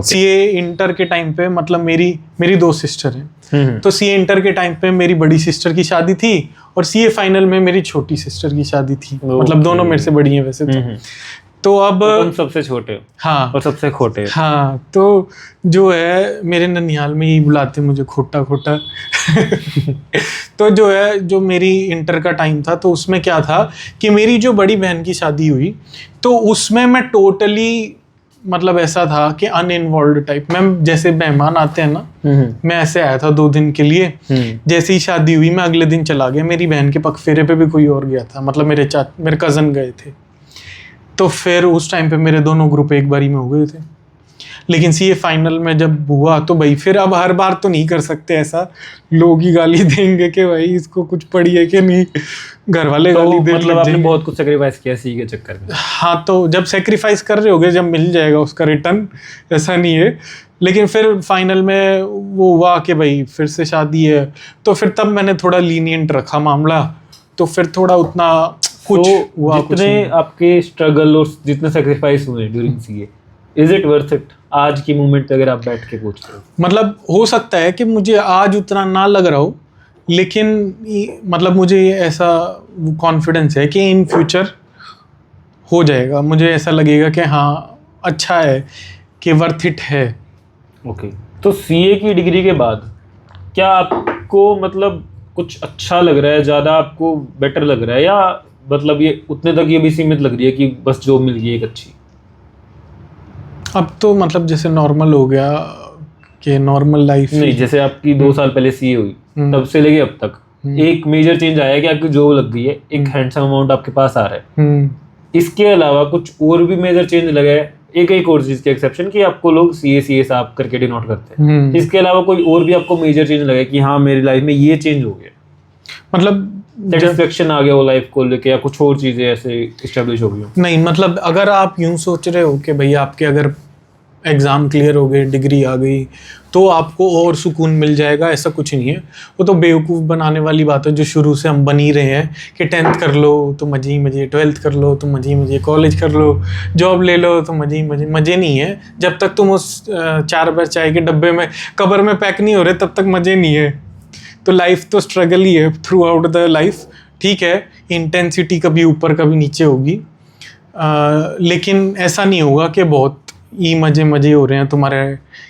सीए इंटर के टाइम पे मतलब मेरी 2 सिस्टर हैं, तो सीए इंटर के टाइम पे मेरी बड़ी सिस्टर की शादी थी और सीए फाइनल में मेरी छोटी सिस्टर की शादी थी। मतलब दोनों मेरे से बड़ी हैं वैसे तो अब तुम सबसे छोटे हो। हाँ, और सबसे खोटे। हाँ, तो जो है मेरे ननिहाल में ही बुलाते मुझे खोटा तो जो है जो मेरी इंटर का टाइम था, तो उसमें क्या था कि मेरी जो बड़ी बहन की शादी हुई, तो उसमें मैं टोटली मतलब ऐसा था कि अनइन्वॉल्व टाइप। मैं जैसे मेहमान आते हैं ना, मैं ऐसे आया था 2 दिन के लिए। जैसे ही शादी हुई मैं अगले दिन चला गया। मेरी बहन के पग फेरे पे भी कोई और गया था, मतलब मेरे कजन गए थे। तो फिर उस टाइम पे मेरे दोनों ग्रुप एक बारी में हो गए थे। लेकिन सीए फाइनल में जब हुआ तो भाई फिर अब हर बार तो नहीं कर सकते ऐसा, लोग ही गाली देंगे कि भाई इसको कुछ पड़ी है कि नहीं, घर वाले तो गाली देने मतलब लग आपने जाएंगे। बहुत कुछ सेक्रीफाइस किया सी के चक्कर में। हाँ, तो जब सेक्रीफाइस कर रहे होगे जब मिल जाएगा उसका रिटर्न, ऐसा नहीं है। लेकिन फिर फाइनल में वो हुआ कि भाई फिर से शादी है, तो फिर तब मैंने थोड़ा लीनियंट रखा मामला, तो फिर थोड़ा उतना कुछ तो हुआ कुछ जितने नहीं। आपके स्ट्रगल और जितने सेक्रीफाइस हुए during CA, is it worth it आज की मोमेंट अगर आप बैठ के पूछ रहे हो? मतलब हो सकता है कि मुझे आज उतना ना लग रहा हो, लेकिन मतलब मुझे ऐसा कॉन्फिडेंस है कि इन फ्यूचर हो जाएगा। मुझे ऐसा लगेगा कि हाँ अच्छा है, कि वर्थ इट है। ओके, तो सीए की डिग्री के बाद क्या आपको मतलब कुछ अच्छा लग रहा है, ज़्यादा आपको बेटर लग रहा है, या मतलब ये उतने तक ये भी सीमित लग रही है कि बस जॉब मिल गई एक अच्छी? अब तो मतलब जैसे नॉर्मल हो गया कि नॉर्मल लाइफ नहीं, जैसे आपकी 2 साल पहले सीए हुई, तब से लेके अब तक एक मेजर चेंज आया है कि आपकी जॉब लग गई है, एक हैंडसम अमाउंट आपके पास आ रहा है। इसके अलावा कुछ और भी मेजर चेंज लगा है? एक और चीज के एक्सेप्शन कि आपको लोग सीए साहब करके डिनोट करते हैं, इसके अलावा कोई और भी आपको मेजर चेंज लगा है कि हाँ मेरी लाइफ में ये चेंज हो गया, मतलब सेटिस्फेक्शन आ गया वो लाइफ को लेके, या कुछ और चीजें ऐसे इस्टेब्लिश हो गई हो? नहीं, मतलब अगर आप यूं सोच रहे हो कि भाई आपके अगर एग्ज़ाम क्लियर हो गए, डिग्री आ गई, तो आपको और सुकून मिल जाएगा, ऐसा कुछ नहीं है। वो तो बेवकूफ़ बनाने वाली बात है जो शुरू से हम बन ही रहे हैं कि 10th कर लो तो मजे ही मजे, 12th कर लो तो मजे ही मजे, कॉलेज कर लो, जॉब ले लो तो मजे ही मजे। मजे नहीं है जब तक तुम उस 4 बार चाय के डब्बे में कब्र में पैक नहीं हो रहे, तब तक मजे नहीं है। तो लाइफ तो स्ट्रगल ही है थ्रू आउट द लाइफ। ठीक है, इंटेंसिटी कभी ऊपर कभी नीचे होगी, लेकिन ऐसा नहीं होगा कि बहुत ही मजे हो रहे हैं तुम्हारे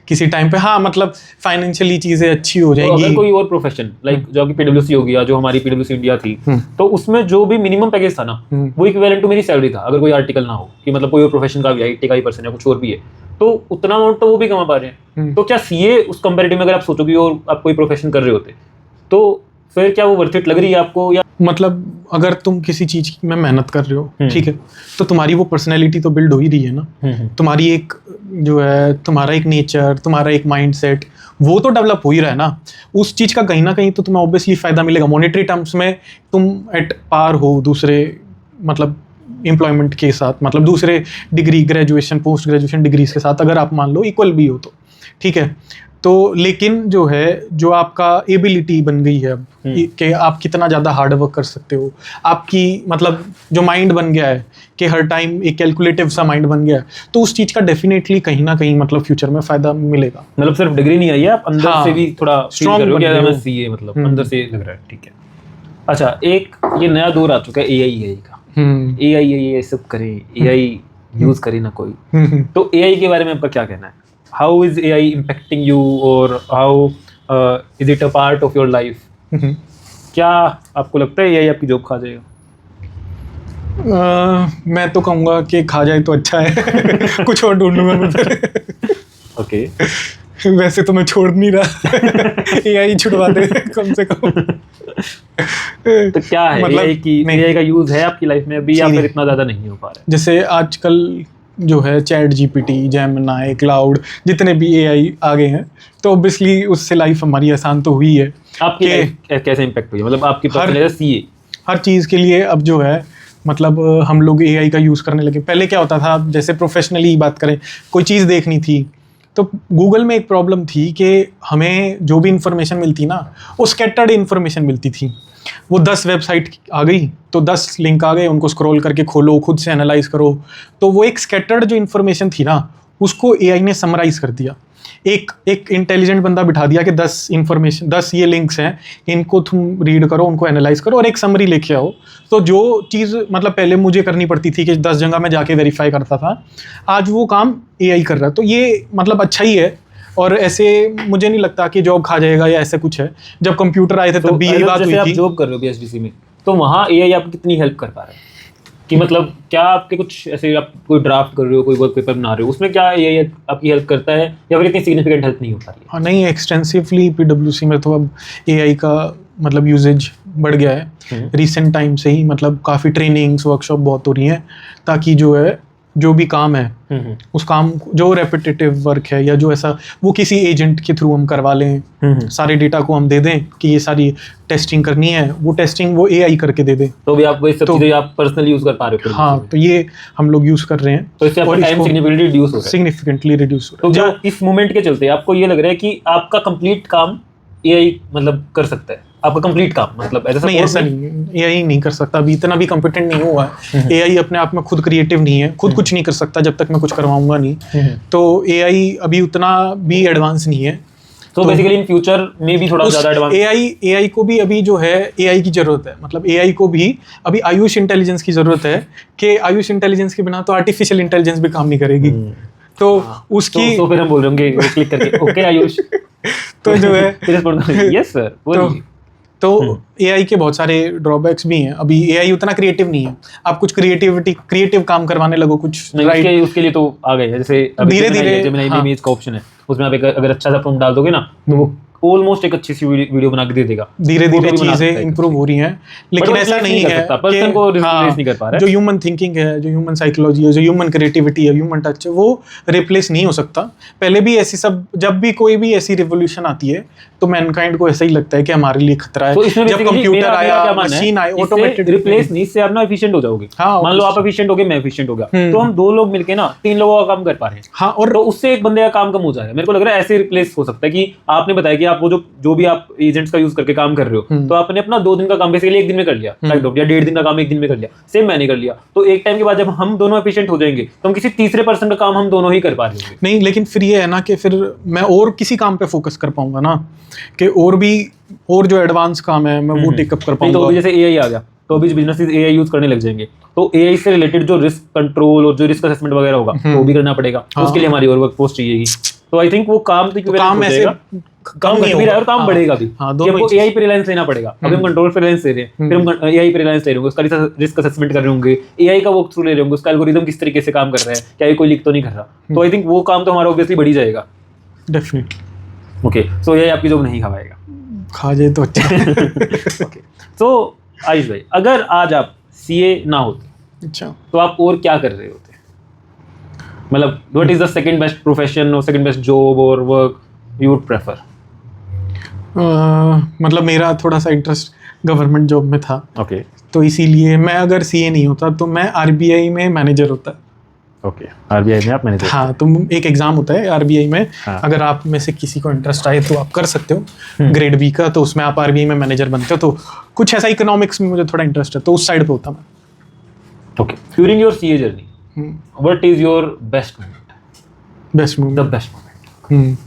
किसी टाइम पे। हाँ, मतलब फाइनेंशियली चीज़ें अच्छी हो तो जाएंगी। अगर कोई और प्रोफेशन लाइक जो आपकी पीडब्ल्यूसी होगी या जो हमारी पीडब्ल्यूसी इंडिया थी, तो उसमें जो भी मिनिमम पैकेज था ना, वो इक्विवेलेंट टू मेरी सैलरी था। अगर कोई आर्टिकल ना हो कि मतलब कोई और प्रोफेशन का भी आईटी का ही पर्सन या कुछ और भी है, तो उतना अमाउंट तो वो भी कमा पा रहे हैं। तो क्या सीए उस कंपैरेटिव में अगर आप सोचोगे और आप कोई प्रोफेशन कर रहे होते, तो फिर क्या वो वर्थ इट लग रही है आपको? या मतलब अगर तुम किसी चीज़ में मेहनत कर रहे हो, ठीक है, तो तुम्हारी वो पर्सनैलिटी तो बिल्ड हो ही रही है ना। तुम्हारी एक जो है, तुम्हारा एक नेचर, तुम्हारा एक माइंडसेट, वो तो डेवलप हो ही रहा है ना। उस चीज़ का कहीं ना कहीं तो तुम्हें ऑब्वियसली फ़ायदा मिलेगा। मॉनेटरी टर्म्स में तुम एट पार हो दूसरे मतलब एम्प्लॉयमेंट के साथ, मतलब दूसरे degree, graduation, post graduation degrees के साथ अगर आप मान लो इक्वल भी हो तो ठीक है। तो लेकिन जो है, जो आपका एबिलिटी बन गई है अब कि आप कितना ज़्यादा हार्ड वर्क कर सकते हो, आपकी मतलब जो माइंड बन गया है कि हर टाइम एक कैलकुलेटिव सा माइंड बन गया है, तो उस चीज़ का डेफिनेटली कहीं ना कहीं मतलब फ्यूचर में फ़ायदा मिलेगा। मतलब सिर्फ डिग्री नहीं आई है, आप अंदर हाँ, से भी थोड़ा strong स्ट्रॉन्ग बन गए हो। सीए मतलब अंदर से लग रहा है। ठीक है, अच्छा, एक ये नया दौर आ चुका है एआई का। एआई सब करे, एआई यूज करे ना कोई, तो एआई के बारे में आपका क्या कहना है? How is AI impacting you, और how is it a part of your life? क्या आपको लगता है एआई आपकी जॉब खा जाएगा? मैं तो कहूँगा कि खा जाए तो अच्छा है। कुछ और ढूंढूंगा मैं फिर। ओके, वैसे तो मैं छोड़ नहीं रहा, एआई छुड़वा दे कम से कम। तो क्या है मतलब एआई का यूज है आपकी लाइफ में अभी, या फिर इतना ज्यादा नहीं हो पा रहा है? जैसे आजकल जो है चैट जीपीटी, जेमिनी, क्लाउड, जितने भी एआई आ गए हैं, तो ऑब्वियसली उससे लाइफ हमारी आसान तो हुई है। आपकी लाइफ कैसे इम्पैक्ट हुई है, मतलब आपकी पर्सनल सीए हर चीज़ के लिए अब जो है, मतलब हम लोग एआई का यूज़ करने लगे। पहले क्या होता था, जैसे प्रोफेशनली बात करें, कोई चीज़ देखनी थी तो गूगल में एक प्रॉब्लम थी कि हमें जो भी इंफॉर्मेशन मिलती ना, वो स्कैटर्ड इंफॉर्मेशन मिलती थी। वो 10 वेबसाइट आ गई तो 10 लिंक आ गए, उनको स्क्रॉल करके खोलो, खुद से एनालाइज करो। तो वो एक स्कैटर्ड जो इन्फॉर्मेशन थी ना, उसको एआई ने समराइज कर दिया। एक इंटेलिजेंट बंदा बिठा दिया कि 10 ये लिंक्स हैं, इनको तुम रीड करो, उनको एनालाइज करो और एक समरी लेके आओ। तो जो चीज़ मतलब पहले मुझे करनी पड़ती थी कि 10 जगह मैं जाके वेरीफाई करता था, आज वो काम एआई कर रहा है। तो ये मतलब अच्छा ही है, और ऐसे मुझे नहीं लगता कि जॉब खा जाएगा या ऐसे कुछ है। जब कंप्यूटर आए थे तब भी यही बात हुई थी। आप जॉब कर रहे हो बीएसडीसी में, तो वहाँ एआई आपकी कितनी हेल्प कर पा रहा है? कि मतलब क्या आपके कुछ ऐसे, आप कोई ड्राफ्ट कर रहे हो, कोई वर्क पेपर बना रहे हो, उसमें क्या एआई आपकी हेल्प करता है, या फिर इतनी सिग्निफिकेंट हेल्प नहीं हो पा रही है? हाँ, नहीं, एक्सटेंसिवली पीडब्ल्यूसी में तो अब एआई का मतलब यूजेज बढ़ गया है रिसेंट टाइम से ही, मतलब काफ़ी ट्रेनिंग्स वर्कशॉप बहुत हो रही हैं, ताकि जो है जो भी काम है उस काम जो रेपिटेटिव वर्क है या जो ऐसा वो किसी एजेंट के थ्रू हम करवा लें, सारे डेटा को हम दे दें कि ये सारी टेस्टिंग करनी है, वो टेस्टिंग वो एआई करके दे दे। तो भी आप वही सब चीजें आप पर्सनली यूज कर पा रहे हो? हाँ, तो ये हम लोग यूज कर रहे हैं, तो इससे आपका टाइम सिग्निफिकेंटली रिड्यूस हो रहा है। सिग्निफिकेंटली रिड्यूस हो रहा है। तो जो इस मोमेंट के चलते आपको ये लग रहा है कि आपका कंप्लीट काम एआई मतलब कर सकता है, आपका कंप्लीट काम, मतलब ऐसा नहीं, एआई नहीं कर सकता, अभी इतना भी कॉम्पिटेंट नहीं हुआ है। एआई अपने आप में खुद क्रिएटिव नहीं है, खुद कुछ नहीं कर सकता जब तक मैं कुछ करवाऊंगा नहीं। तो एआई अभी उतना भी एडवांस नहीं है। तो बेसिकली इन फ्यूचर में भी थोड़ा ज्यादा एडवांस एआई को भी अभी जो है एआई की जरूरत है, मतलब एआई को भी अभी आयुष इंटेलिजेंस की जरूरत है कि आयुष इंटेलिजेंस के बिना तो आर्टिफिशियल इंटेलिजेंस भी काम नहीं करेगी। तो उसकी तो फिर हम बोल रहे होंगे क्लिक करके ओके आयुष तो जो है यस सर। तो एआई के बहुत सारे ड्रॉबैक्स भी हैं, अभी एआई उतना क्रिएटिव नहीं है। आप कुछ क्रिएटिव काम करवाने लगो कुछ उसके लिए तो आ गए हैं, जैसे धीरे-धीरे जेमिनी इमेज का ऑप्शन है, उसमें आप अगर अच्छा सा प्रॉम्प्ट डाल दोगे ना तो वो ऑलमोस्ट एक अच्छी सी वीडियो बना के दे देगा। धीरे-धीरे चीजें इंप्रूव हो रही हैं, लेकिन ऐसा नहीं है पर्सन को रिप्लेस नहीं कर पा रहा है। जो ह्यूमन थिंकिंग है, जो ह्यूमन साइकोलॉजी है, जो ह्यूमन क्रिएटिविटी है, ह्यूमन टच है, वो रिप्लेस नहीं हो सकता। पहले भी ऐसी जब भी कोई भी ऐसी रिवोल्यूशन आती है तो मैनकाइंड को ऐसा ही लगता है कि हमारे लिए खतरा है। जब कंप्यूटर आया, मशीन आए, ऑटोमेटेड रिप्लेस नहीं, इससे आप ना एफिशिएंट हो जाओगे। मान लो आप एफिशिएंट हो गए, मैं एफिशिएंट हो गया, तो हम दो लोग मिलके ना 3 लोगों का काम कर पा रहे हैं। हाँ, और तो उससे एक बंदे का काम कम हो जाएगा। मेरे को लग रहा है ऐसे रिप्लेस हो सकता है कि आपने बताया कि आप वो जो भी आप एजेंट्स का यूज करके काम कर रहे हो, तो आपने अपना 2 दिन का काम बेसिकली 1 दिन में कर लिया, या 1.5 दिन का काम 1 दिन में कर लिया, सेम मैंने कर लिया। तो एक टाइम के बाद जब हम दोनों एफिशिएंट हो जाएंगे तो हम किसी तीसरे पर्सन का काम हम दोनों ही कर पा रहे होंगे। नहीं, लेकिन फिर ये है ना कि फिर मैं और किसी काम पे फोकस कर पाऊंगा ना, कि और जो एडवांस काम है मैं वो टेकअप कर पाऊंगा। तो जैसे एआई आ गया तो अभी बिजनेसेस एआई यूज करने लग जाएंगे, तो एआई से रिलेटेड जो रिस्क कंट्रोल और जो रिस्क असेसमेंट वगैरह होगा वो भी करना पड़ेगा। तो उसके लिए हमारी और वर्क फोर्स चाहिएगी। तो आई थिंक वो काम ऐसे काम नहीं होगा और काम बढ़ेगा भी। आपको एआई पे रिलायंस लेना पड़ेगा। अभी हम कंट्रोल पे रिलायंस ले रहे हैं, फिर हम एआई पे रिलायंस ले रहे होंगे, उसका रिस्क असेसमेंट कर रहे होंगे, एआई का वॉक थ्रू ले रहे होंगे, उसका एल्गोरिदम किस तरीके से काम कर रहा है, क्या ये कोई लीक तो नहीं कर रहा। तो आई थिंक वो काम तो हमारा ऑब्वियसली बढ़ ही जाएगा। डेफिनेटली। ओके, सो एआई आपकी जॉब नहीं खवाएगा। खा जाए तो अच्छा। ओके, तो आयुष भाई, अगर आज आप सीए ना होते, अच्छा, तो आप और क्या कर रहे होते? मतलब what is the second best profession और सेकंड बेस्ट जॉब और वर्क यू वुड प्रेफर? मतलब मेरा थोड़ा सा इंटरेस्ट गवर्नमेंट जॉब में था। ओके, तो इसीलिए मैं अगर सीए नहीं होता तो मैं आरबीआई में मैनेजर होता। ओके, आरबीआई में आप मैनेजर? हाँ, तो एक एग्जाम होता है आरबीआई में। हाँ। अगर आप में से किसी को इंटरेस्ट आए तो आप कर सकते हो, ग्रेड बी का, तो उसमें आप आरबीआई में मैनेजर बनते हो। तो कुछ ऐसा इकोनॉमिक्स में मुझे थोड़ा इंटरेस्ट है, तो उस साइड पे होता मैं। Okay, during your CA journey what is your best moment? Best moment, the best moment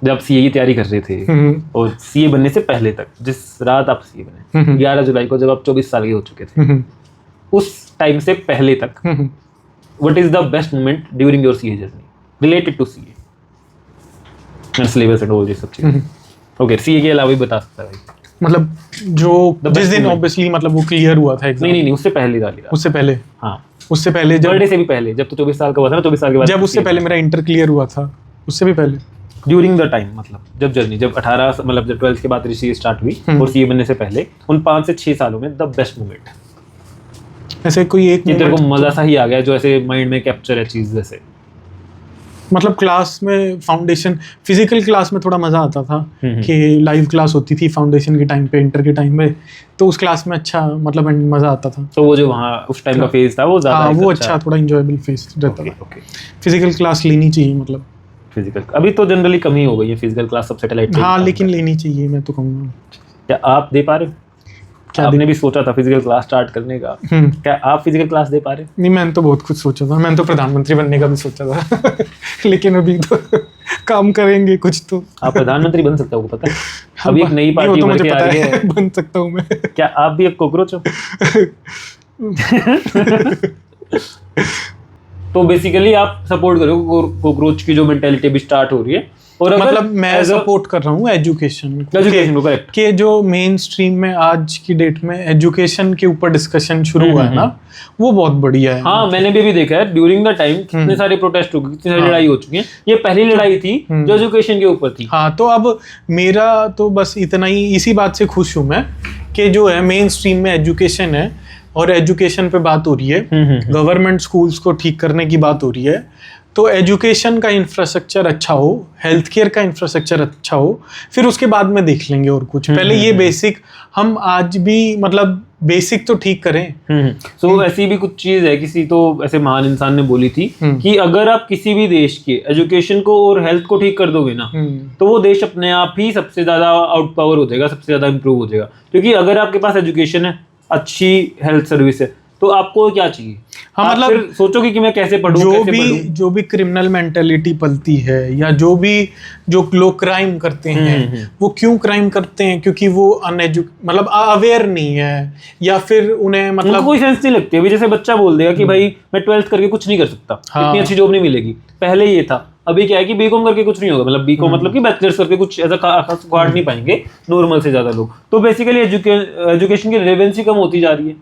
जब आप सीए की तैयारी कर रहे थे और सीए बनने से पहले तक, जिस रात आप सीए बने 11 जुलाई को, जब आप 24 साल के हो चुके थे, उस टाइम से पहले तक what is the best moment during your CA journey related to CA and syllabus and all ये सब चीजें? ओके, सीए के अलावा भी बता सकता है भाई। मतलब जो जिस दिन ऑब्वियसली मतलब वो क्लियर हुआ था एग्जाम। नहीं, उससे पहले डाली। उससे पहले? हाँ, उससे पहले, जब बर्थडे से भी पहले, जब तो 24 साल का हुआ था ना, 24 साल के बाद, जब उससे पहले मेरा इंटर क्लियर हुआ था, उससे भी पहले ड्यूरिंग द टाइम, मतलब जब जर्नी, जब 18 मतलब जब 12th के बाद सीए स्टार्ट हुई और सीए बनने से पहले उन 5 से 6 सालों में द बेस्ट मोमेंट ऐसे कोई एक तेरे को मजा सा ही आ गया जो ऐसे माइंड में कैप्चर है चीज? जैसे मतलब क्लास में फाउंडेशन फिजिकल क्लास में थोड़ा मजा आता था कि लाइव क्लास होती थी फाउंडेशन के टाइम पे, इंटर के टाइम पे, तो उस क्लास में अच्छा मतलब मजा आता था। तो वो जो वहाँ उस टाइम का फेज था वो ज्यादा, हाँ, वो अच्छा थोड़ा एंजॉयबल फेज रहता था। ओके, फिजिकल क्लास लेनी चाहिए, मतलब फिजिकल अभी तो जनरली कम ही हो गई है फिजिकल क्लास, सब सैटेलाइट। हाँ, लेकिन लेनी चाहिए, मैं तो कहूँगा। क्या आप दे पा रहे हो? आपने भी सोचा था फिजिकल क्लास स्टार्ट करने का, क्या आप फिजिकल क्लास दे पा रहे? नहीं, मैंने तो बहुत कुछ सोचा था, मैंने तो प्रधानमंत्री बनने का भी सोचा था लेकिन अभी तो काम करेंगे कुछ तो। आप प्रधानमंत्री बन सकते हो, पता है? अभी एक नई पार्टी तो मुझे पता है, बन सकता हूँ मैं। क्या आप भी एक कॉकरोच हो? तो बेसिकली आप सपोर्ट करो कॉकरोच की जो मेंटालिटी भी स्टार्ट हो रही है, और अगर मतलब मैं सपोर्ट कर रहा हूँ एजुकेशन को, करेक्ट, कि जो मेन स्ट्रीम में आज की डेट में एजुकेशन के ऊपर डिस्कशन शुरू हुआ है ना, वो बहुत बढ़िया है। हाँ, मैंने भी देखा है ड्यूरिंग द टाइम कितने सारे प्रोटेस्ट हो गए, कितनी सारी लड़ाई हो चुकी है। ये पहली लड़ाई थी जो एजुकेशन के ऊपर थी। हाँ, तो अब मेरा तो बस इतना ही, इसी बात से खुश हूँ मैं कि जो है मेन स्ट्रीम में एजुकेशन है और एजुकेशन पे बात हो रही है, गवर्नमेंट स्कूल्स को ठीक करने की बात हो रही है। तो एजुकेशन का इंफ्रास्ट्रक्चर अच्छा हो, हेल्थ केयर का इंफ्रास्ट्रक्चर अच्छा हो, फिर उसके बाद में देख लेंगे और कुछ। पहले ये बेसिक हम आज भी मतलब बेसिक तो ठीक करें। सो ऐसी भी कुछ चीज है, किसी तो ऐसे महान इंसान ने बोली थी कि अगर आप किसी भी देश के एजुकेशन को और हेल्थ को ठीक कर दोगे ना, तो वो देश अपने आप ही सबसे ज्यादा आउट पावर हो जाएगा, सबसे ज्यादा इंप्रूव हो जाएगा। क्योंकि अगर आपके पास एजुकेशन है, अच्छी हेल्थ सर्विस है, तो आपको क्या चाहिए? हाँ, मतलब फिर सोचोगे कि मैं कैसे पढ़ूं, जो भी क्रिमिनल मेंटेलिटी पलती है, या जो लोग क्राइम करते हैं, वो क्यों क्राइम करते हैं? क्योंकि वो मतलब अवेयर नहीं है, या फिर उन्हें मतलब कोई सेंस नहीं लगती। अभी जैसे बच्चा बोल देगा कि भाई मैं 12th करके कुछ नहीं कर सकता, इतनी अच्छी जॉब नहीं मिलेगी। पहले ये था, अभी क्या है कि बीकॉम करके कुछ नहीं होगा, मतलब बीकॉम मतलब कि बैचलर्स करके कुछ ऐसा खास गार्ड नहीं पाएंगे नॉर्मल से ज्यादा लोग। तो बेसिकली एजुकेशन की रिलेवेंसी कम होती जा रही है।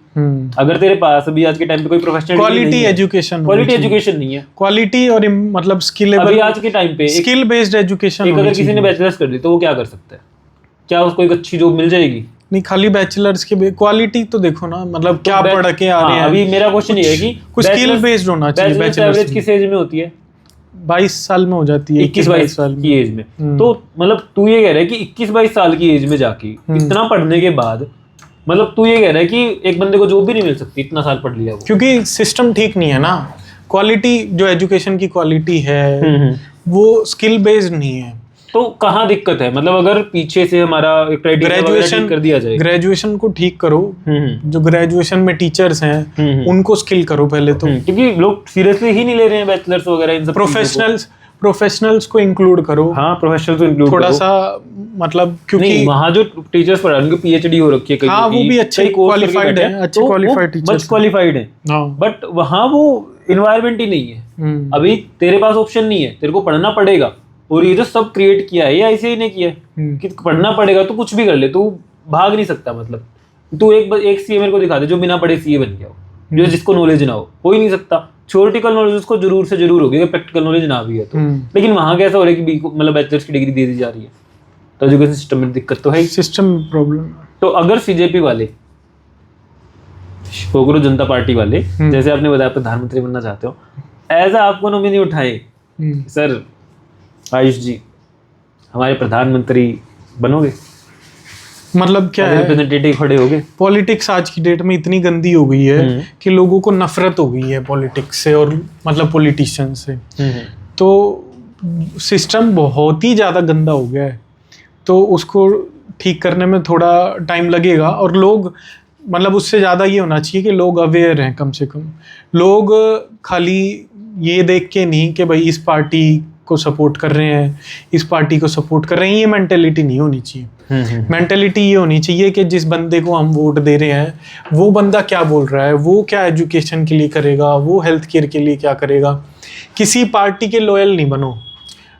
अगर तेरे पास अभी आज के टाइम पे कोई प्रोफेशनल क्वालिटी एजुकेशन नहीं है, क्वालिटी और मतलब स्किलेबल, अभी आज के टाइम पे स्किल बेस्ड एजुकेशन, अगर किसी ने बैचलर्स कर दी तो वो क्या कर सकता है? क्या उसको एक अच्छी जॉब मिल जाएगी? नहीं, खाली बैचलर्स के क्वालिटी तो देखो ना, मतलब क्या पढ़ के आ रहे हैं। अभी मेरा क्वेश्चन ये है कि कुछ स्किल बेस्ड होना चाहिए। बैचलर्स एवरेज किस एज में होती है? 22 साल में हो जाती है, 21-22 साल की एज में। तो मतलब तू ये कह रहा है कि 21-22 साल की एज में जाके इतना पढ़ने के बाद, मतलब तू ये कह रहा है कि एक बंदे को जॉब भी नहीं मिल सकती, इतना साल पढ़ लिया वो? क्योंकि सिस्टम ठीक नहीं है ना। क्वालिटी, जो एजुकेशन की क्वालिटी है वो स्किल बेस्ड नहीं है। तो कहाँ दिक्कत है? मतलब अगर पीछे से हमारा ग्रेजुएशन कर दिया जाए, ग्रेजुएशन को ठीक करो, जो ग्रेजुएशन में टीचर्स हैं उनको स्किल करो पहले तो। क्योंकि लोग सीरियसली ही नहीं ले रहे हैं बैचलर्स वगैरह, इन सब प्रोफेशनल्स को इंक्लूड करो। हाँ, प्रोफेशनल्स को इंक्लूड थोड़ा सा, मतलब क्योंकि वहाँ जो टीचर्स पढ़ा रहे हैं उनकी PhD हो रखी है, हाँ, वो भी अच्छे क्वालिफाइड है, अच्छे क्वालिफाइड टीचर्स क्वालिफाइड है, बट वहाँ वो इन्वायरमेंट ही नहीं है। अभी तेरे पास ऑप्शन नहीं है, तेरे को पढ़ना पड़ेगा। और ये जो सब क्रिएट किया है, ये ऐसे ही नहीं किया है कि पढ़ना पड़ेगा तो कुछ भी कर ले, तू भाग नहीं सकता। मतलब तू एक सीए मेरे को दिखा दे जो बिना पढ़े सीए बन गया हो, जो जिसको नॉलेज ना हो ही नहीं सकता। थ्योरेटिकल नॉलेज उसको जरूर से जरूर होगी, प्रैक्टिकल नॉलेज ना भी है तो। लेकिन वहां कैसा हो रहा है कि मतलब बैचलर्स की डिग्री दे दी जा रही है, तो एजुकेशन सिस्टम में दिक्कत तो है, सिस्टम प्रॉब्लम। तो अगर CJP वाले, पोगरो जनता पार्टी वाले, जैसे आपने बताया प्रधानमंत्री बनना चाहते हो, ऐसा आपको नॉमिनी उठाए, सर आयुष जी हमारे प्रधानमंत्री बनोगे, मतलब क्या है, रिप्रेजेंटेटिव खड़े होगे। पॉलिटिक्स आज की डेट में इतनी गंदी हो गई है कि लोगों को नफरत हो गई है पॉलिटिक्स से और मतलब पॉलिटिशियन से। तो सिस्टम बहुत ही ज़्यादा गंदा हो गया है, तो उसको ठीक करने में थोड़ा टाइम लगेगा। और लोग, मतलब उससे ज़्यादा ये होना चाहिए कि लोग अवेयर हैं, कम से कम लोग खाली ये देख के नहीं कि भाई इस पार्टी को सपोर्ट कर रहे हैं, इस पार्टी को सपोर्ट कर रहे हैं, ये मेंटेलिटी नहीं होनी चाहिए। मेंटेलिटी ये होनी चाहिए कि जिस बंदे को हम वोट दे रहे हैं वो बंदा क्या बोल रहा है, वो क्या एजुकेशन के लिए करेगा, वो हेल्थ केयर के लिए क्या करेगा। किसी पार्टी के लॉयल नहीं बनो,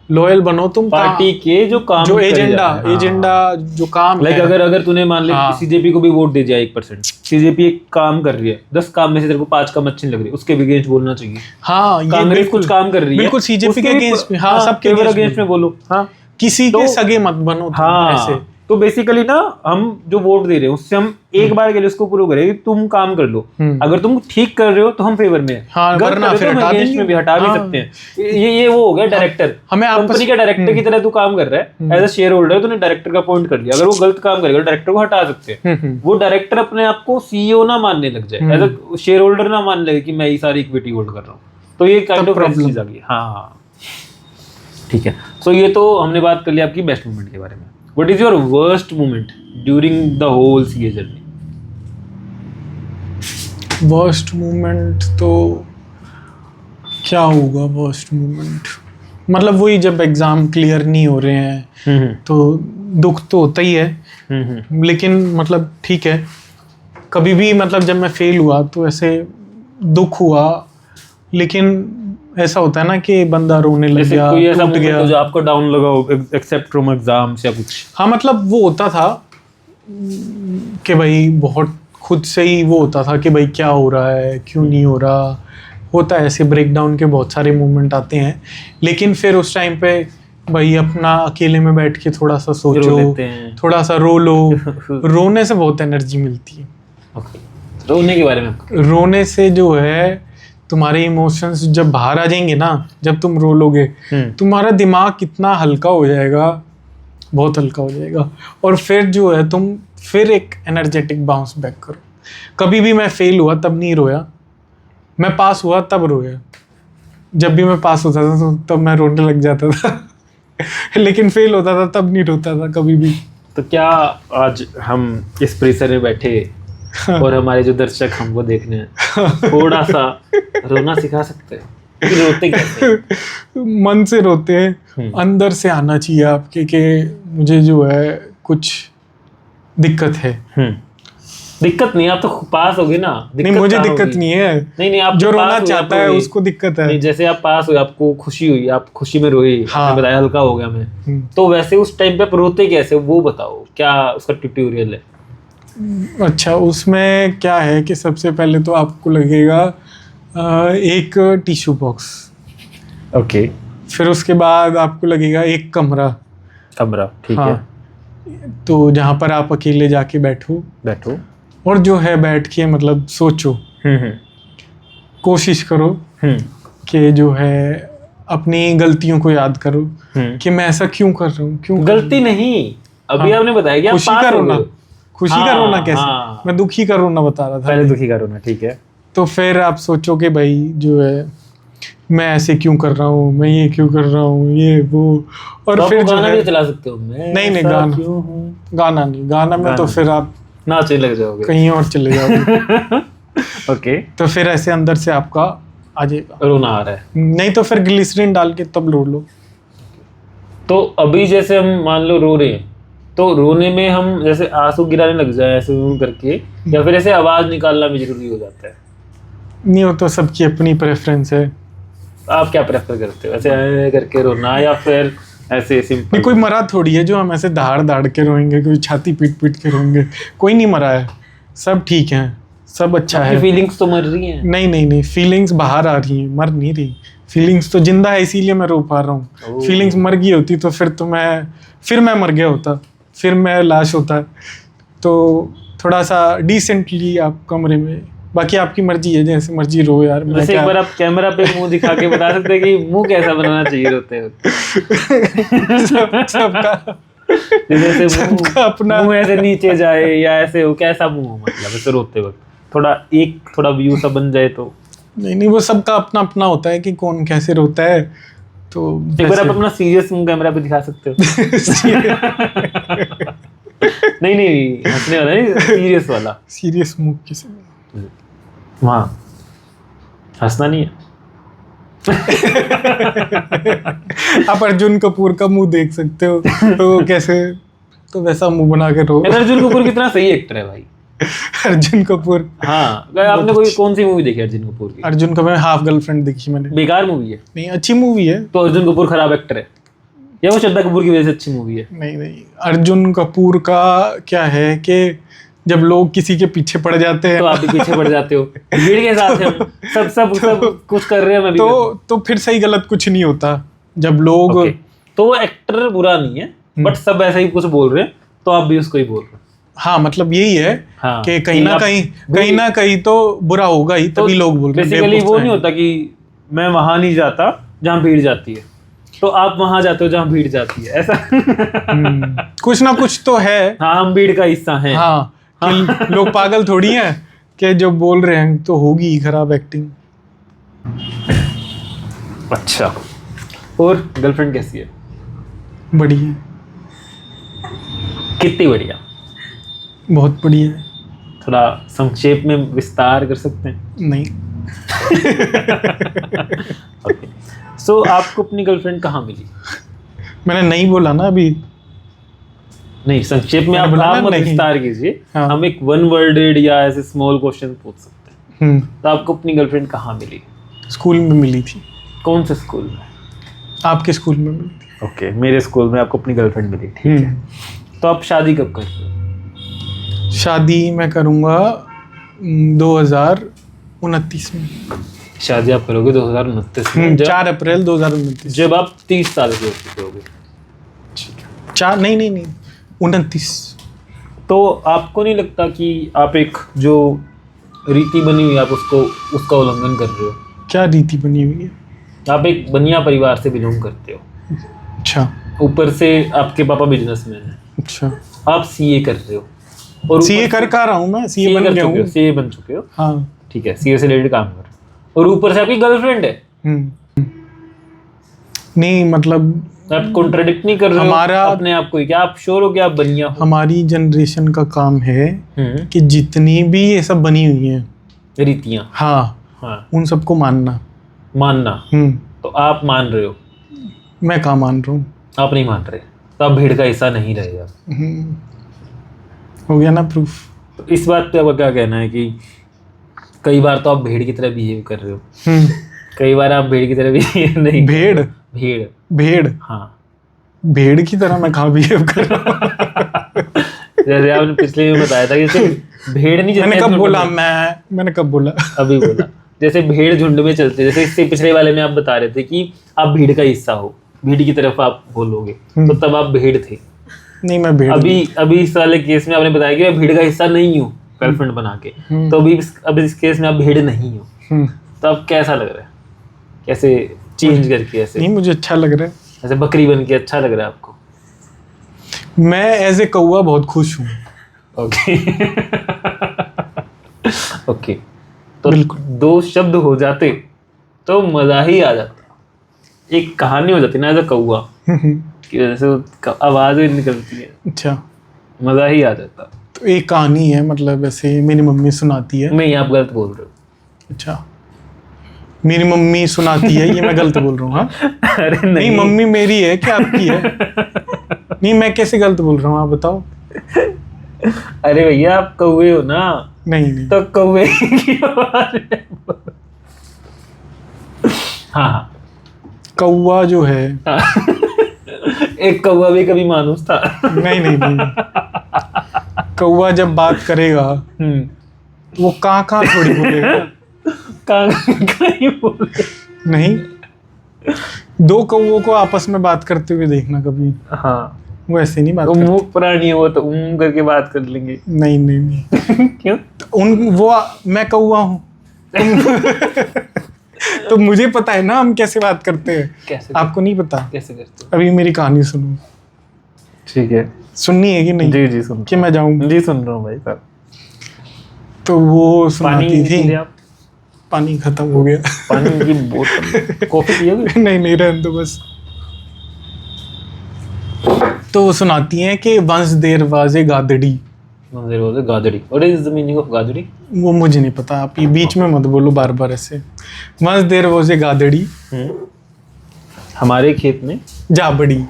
लॉयल बनो तुम पार्टी के जो काम, जो एजेंडा जो काम, लाइक अगर तूने मान लिया CJP को भी वोट दे दिया 1%, CJP एक काम कर रही है, 10 काम में से तेरे को 5 काम अच्छे लग रहे, उसके भी अगेंस्ट बोलना चाहिए। हाँ, कांग्रेस कुछ काम कर रही है, बिल्कुल CJP के अगेंस्ट, हाँ, सबके अगेंस्ट में बोलो। हाँ, किसी के सगे मत बनो। हाँ, ऐसे तो बेसिकली ना हम जो वोट दे रहे हैं उससे हम एक बार के लिए उसको प्रूव करें कि तुम काम कर लो। अगर तुम ठीक कर रहे हो तो हम फेवर में हैं, हाँ, वरना फिर हटा देंगे, में भी हटा भी सकते हैं। ये वो हो गया डायरेक्टर, हमें कंपनी के डायरेक्टर की तरह तू काम कर रहा है, एज अ शेयर होल्डर तूने डायरेक्टर का अपॉइंट कर लिया। अगर वो गलत काम करेगा डायरेक्टर को हटा सकते हैं। वो डायरेक्टर अपने आप को CEO ना मानने लग जाए, एज अ शेयर होल्डर ना मान लगे कि मैं ये सारी इक्विटी होल्ड कर रहा हूँ, तो ये काइंड ऑफ चीज आ गई। हाँ, ठीक है। सो ये तो हमने बात कर ली आपकी बेस्ट मोमेंट के बारे में। What is your worst moment during the whole CA journey? Worst moment तो क्या होगा? वर्स्ट मोमेंट मतलब वही, जब एग्जाम क्लियर नहीं हो रहे हैं तो दुख तो होता ही है। लेकिन मतलब ठीक है, कभी भी मतलब जब मैं फेल हुआ तो ऐसे दुख हुआ, लेकिन ऐसा होता है ना कि बंदा रोने लग जैसे गया, कोई ऐसा टूट moment गया। हो जो आपको डाउन लगा हो, एक्सेप्ट फ्रॉम एग्जाम्स या कुछ? हाँ मतलब वो होता था कि भाई बहुत खुद से ही वो होता था कि भाई क्या हो रहा है, क्यों नहीं हो रहा, होता है ऐसे ब्रेक डाउन के बहुत सारे मोमेंट आते हैं। लेकिन फिर उस टाइम पे भाई अपना अकेले में बैठ के थोड़ा सा रो सोचो, लेते हैं। थोड़ा सा रो लो। रोने से बहुत एनर्जी मिलती है। ओके, रोने के बारे में रोने से जो है तुम्हारे इमोशंस जब बाहर आ जाएंगे ना, जब तुम रो लोगे तुम्हारा दिमाग कितना हल्का हो जाएगा, बहुत हल्का हो जाएगा। और फिर जो है तुम फिर एक एनर्जेटिक बाउंस बैक करो। कभी भी मैं फेल हुआ तब नहीं रोया, मैं पास हुआ तब रोया। जब भी मैं पास होता था तो तब मैं रोने लग जाता था लेकिन फेल होता था तब नहीं रोता था कभी भी। तो क्या आज हम इस परिसर में बैठे और हमारे जो दर्शक हमको देखने हैं, थोड़ा सा रोना सिखा सकते हैं कि रोते कैसे हैं? मन से रोते हैं, अंदर से आना चाहिए आपके कि मुझे जो है कुछ दिक्कत है। दिक्कत नहीं, आप तो पास हो गए ना। नहीं मुझे दिक्कत नहीं है, नहीं आप जो तो रोना पास हुए, चाहता है उसको दिक्कत है। नहीं, जैसे आप पास हुए, आपको खुशी हुई, आप खुशी में रोए, आपने बताया हल्का हो गया मैं, तो वैसे उस टाइम पे आप रोते कैसे, वो बताओ, क्या उसका ट्यूटोरियल है? अच्छा, उसमें क्या है कि सबसे पहले तो आपको लगेगा एक टिश्यू बॉक्स। ओके। फिर उसके बाद आपको लगेगा एक कमरा। ठीक है। तो जहाँ पर आप अकेले जाके बैठो और जो है बैठ के मतलब सोचो, कोशिश करो कि जो है अपनी गलतियों को याद करो कि मैं ऐसा क्यों कर रहा हूँ, क्यों गलती नहीं, अभी आपने बताया कि आप खुशी पास का हो रोना, गए। खुशी का रोना कैसे, मैं दुखी का रोना बता रहा था पहले दुखी का रोना, ठीक है। तो फिर आप सोचो कि भाई जो है मैं ऐसे क्यों कर रहा हूँ, मैं ये क्यों कर रहा हूँ, ये वो। और तो फिर जो गाना है भी चला सकते हो, मैं नहीं ऐसा क्यों हूँ? गाना नहीं, गाना में तो फिर आप नाचने लग जाओगे, कहीं और चले जाओगे। ओके। तो फिर ऐसे अंदर से आपका आ जाएगा, रोना आ रहा है, नहीं तो फिर ग्लिसरीन डाल के तब रो लो। तो अभी जैसे हम मान लो रो रहे हैं, तो रोने में हम जैसे आंसू गिराने लग जाए ऐसे करके, या फिर ऐसे आवाज निकालना भी जरूरी हो जाता है? नहीं, हो तो सबकी अपनी प्रेफरेंस है। आप क्या प्रेफर करते हो, ऐसे करके रोना या फिर ऐसे सिंपल? नहीं, कोई मरा थोड़ी है जो हम ऐसे दाड़ के रोएंगे, कोई छाती पीट के रोएंगे, कोई नहीं मरा है, सब ठीक है, सब अच्छा है। फीलिंग्स तो मर रही हैं। नहीं, फीलिंग्स बाहर आ रही हैं, मर नहीं रही। फीलिंग्स तो जिंदा है, इसीलिए मैं रो पा रहा हूँ। फीलिंग्स मर गई होती तो फिर मैं मर गया होता, फिर मैं लाश होता। तो थोड़ा सा डिसेंटली आप कमरे में, बाकी आपकी मर्जी है, जैसे मर्जी रो यार। वैसे एक बार आप कैमरा पे मुंह दिखा के बता सकते हैं कि मुंह कैसा बनाना चाहिए रोते हुए? सबका जैसे अपना मुंह ऐसे नीचे जाए या ऐसे हो, कैसा मुंह हो, मतलब ऐसे रोते वक्त थोड़ा व्यू सा बन जाए तो? नहीं, वो सबका अपना अपना होता है कि कौन कैसे रोता है। तो एक बार आप अपना सीरियस मुंह कैमरा पे दिखा सकते हो? नहीं हंसने वाला नहीं, सीरियस वाला। सीरियस मुंह किसे, वहाँ हंसना नहीं है। आप अर्जुन कपूर का मुंह देख सकते हो, तो कैसे, तो वैसा मुंह बना के रो। अर्जुन कपूर कितना सही एक्टर है भाई। अर्जुन कपूर, हाँ, आपने कोई कौन सी मूवी देखी अर्जुन कपूर की? अर्जुन कपूर हाफ गर्लफ्रेंड देखी मैंने। बेकार मूवी है? नहीं, अच्छी मूवी है। तो अर्जुन कपूर खराब एक्टर है या वो श्रद्धा कपूर की वजह से अच्छी मूवी है? नहीं, अर्जुन कपूर का क्या है कि जब लोग किसी के पीछे पड़ जाते हैं तो आप भी पीछे पड़ जाते हो, भीड़ के साथ हम सब कुछ कर रहे हैं, मैं भी तो फिर सही गलत कुछ नहीं होता जब लोग तो वो एक्टर बुरा नहीं है, बट सब ऐसा ही कुछ बोल रहे हैं तो आप भी उसको ही बोल रहे हो। हाँ, मतलब यही है कि कहीं ना कहीं तो बुरा होगा ही, तभी लोग बोल रहे हैं। बेसिकली वो नहीं होता कि मैं वहां नहीं जाता जहाँ भीड़ जाती है, तो आप वहां जाते हो जहाँ भीड़ जाती है, ऐसा कुछ ना कुछ तो है। हाँ, हम भीड़ का हिस्सा हैं। हाँ, कि लोग पागल थोड़ी हैं कि जो बोल रहे हैं तो होगी ही खराब एक्टिंग। अच्छा, और गर्लफ्रेंड कैसी है? बढ़िया। कितनी बढ़िया? बहुत बढ़िया है। थोड़ा संक्षेप में विस्तार कर सकते हैं? नहीं। ओके, सो आपको अपनी गर्लफ्रेंड कहाँ मिली? मैंने नहीं बोला ना अभी। नहीं, संक्षेप में आप मत विस्तार कीजिए। हाँ। हम एक वन वर्डेड या ऐसे स्मॉल क्वेश्चन पूछ सकते हैं। तो आपको अपनी गर्लफ्रेंड कहाँ मिली? स्कूल में मिली थी। कौन से स्कूल में? आपके स्कूल में मिली थी। ओके, मेरे स्कूल में आपको अपनी गर्लफ्रेंड मिली, ठीक है। तो आप शादी कब कर रहे हो? शादी मैं करूँगा 2029 में। शादी आप करोगे 2029 में, 4 अप्रैल 2029। जब आप 30 साल के हो चुके होगे। 29। तो आपको नहीं लगता कि आप एक जो रीति बनी हुई आप उसका उल्लंघन कर रहे हो? क्या रीति बनी हुई है? आप एक बनिया परिवार से बिलोंग करते हो। अच्छा। ऊपर से आपके पापा बिजनेसमैन हैं। अच्छा। आप सीए कर रहे हो और सीए कर रहा हूँ मैं, सीए बन गया हूँ। सीए बन चुके हो, हाँ ठीक है। सीए से रिलेटेड काम कर रहे हो और ऊपर से आपकी गर्लफ्रेंड है। नहीं मतलब आप कॉन्ट्रडिक्ट नहीं कर रहे हमारा हो अपने आप को? क्या आप श्योर हो कि आप बनिया हो? हमारी जनरेशन का काम है कि जितनी भी ये सब बनी हुई हैं रीतियां, हाँ, उन सबको मानना। तो आप मान रहे हो? मैं कहाँ मान रहा हूँ? आप नहीं मान रहे, तो आप भीड़ का हिस्सा नहीं रहे आप। हो गया ना प्रूफ। तो इस बात पे आपका क्या कहना है कि कई बार तो आप भीड़ की तरह बिहेव कर रहे हो, कई बार आप भीड़ की तरह बिहेव नहीं। भेड़, हाँ, भेड़ की तरह मैं कहाँ बिहेव कर रहा हूँ? जैसे आपने पिछले में बताया था कि जैसे भेड़ नहीं, मैंने कब बोला? अभी बोला। जैसे भेड़ झुंड में चलते, जैसे इससे पिछले वाले में आप बता रहे थे कि आप भीड़ का हिस्सा हो, भीड़ की तरफ आप बोलोगे, तो तब आप भेड़ थे। नहीं, मैं भेड़। अभी इस वाले केस में आपने बताया कि मैं भीड़ का हिस्सा नहीं हूँ गर्लफ्रेंड बना के, तो अभी इस केस में आप भीड़ नहीं हो, तो अब कैसा लग रहा है? कैसे चेंज करके? ऐसे नहीं, मुझे अच्छा लग रहा है। ऐसे बकरी बन के अच्छा लग रहा है आपको? मैं एज ए कौवा बहुत खुश हूँ। ओके। ओके, तो बिल्कुल। 2 शब्द हो जाते तो मजा ही आ जाता, एक कहानी हो जाती ना एज ए कौवा कि जैसे आवाज ही निकलती है। अच्छा, मजा ही आ जाता। तो एक कहानी है, मतलब ऐसे मेरी मम्मी सुनाती है। नहीं, आप गलत बोल रहे हो। अच्छा, मेरी मम्मी सुनाती है, ये मैं गलत बोल रहा हूँ? हाँ। अरे नहीं, मम्मी मेरी है कि आपकी है? नहीं, मैं कैसे गलत बोल रहा हूँ, आप बताओ। अरे भैया, आप कौवे हो ना? नहीं। तो कौवे की आवाज है। हाँ, कौवा जो है, एक कौवा भी कभी मानुस था। नहीं। कौवा जब बात करेगा वो कहाँ थोड़ी बोलेगा। कहीं बोले नहीं, 2 कौवों को आपस में बात करते हुए देखना कभी। हाँ, वो ऐसे नहीं बात वो करते। मूक प्राणी है, वो तो करके बात कर लेंगे। नहीं। क्यों? मैं कौवा हूँ। तो मुझे पता है ना हम कैसे बात करते हैं। कैसे? आपको नहीं पता? कैसे करते? अभी मेरी कहानी सुनो। ठीक है, सुननी है कि नहीं? जी सुन। कि मैं जाऊँ? जी सुन रहा हूँ भाई साहब। तो वो सुनाती थी। आप? पानी खत्म हो गया। पानी की बोतल, कॉफी पियोगे? नहीं, रहने दो बस। तो वो सुनाती हैं कि वंस देयर वाज ए गादड़ी। गादड़ी। What is the meaning of गादड़ी? वो मुझे नहीं पता, आप ये बीच में मत बोलो बार ऐसे। वंस देयर वाज ए गादड़ी, हमारे खेत में जाबड़ी।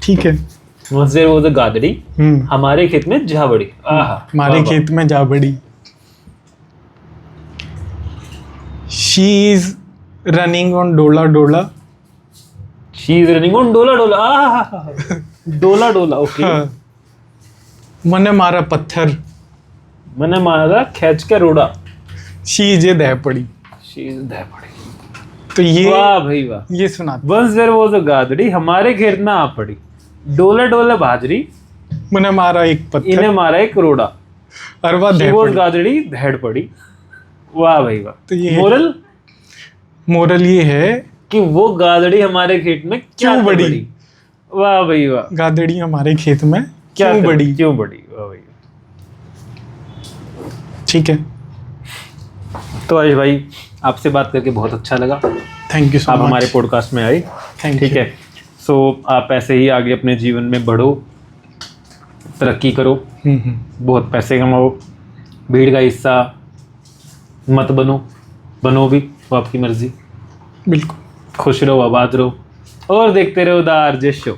ठीक है। Once there was a गादड़ी, हमारे खेत में जाबड़ी। हमारे खेत में जाबड़ी। She is running on डोला डोला। She is running on डोला डोला। डोला डोला, ओके। मैंने मारा पत्थर, मैंने मारा खींच के रोड़ा। She is a दहपड़ी। She is दहपड़ी। तो ये वाह भाई वाह, ये सुना। Once there was a गादड़ी, हमारे खेत में आ पड़ी, डोले डोले बाजरी, मैंने मारा एक पत्थर, इन्हें मारा एक रोड़ा, और वह दहपड़ी। गादड़ी धैड़ पड़ी। वाह भाई वाह। तो ये मोरल ये है कि वो गादड़ी हमारे खेत में क्यों बड़ी? वाह भाई वाह। गादड़ी हमारे खेत में क्यों बड़ी? वाह भाई। ठीक है। तो आयुष भाई, आपसे बात करके बहुत अच्छा लगा। Thank you so much. आप हमारे पॉडकास्ट में आए। ठीक है। सो आप ऐसे ही आगे अपने जीवन में बढ़ो, तरक्की करो, बहुत पैसे कमाओ, भीड़ का हिस्सा मत बनो भी, वो आपकी मर्जी। बिल्कुल। खुश रहो, आबाद रहो और देखते रहो द आरजे शो।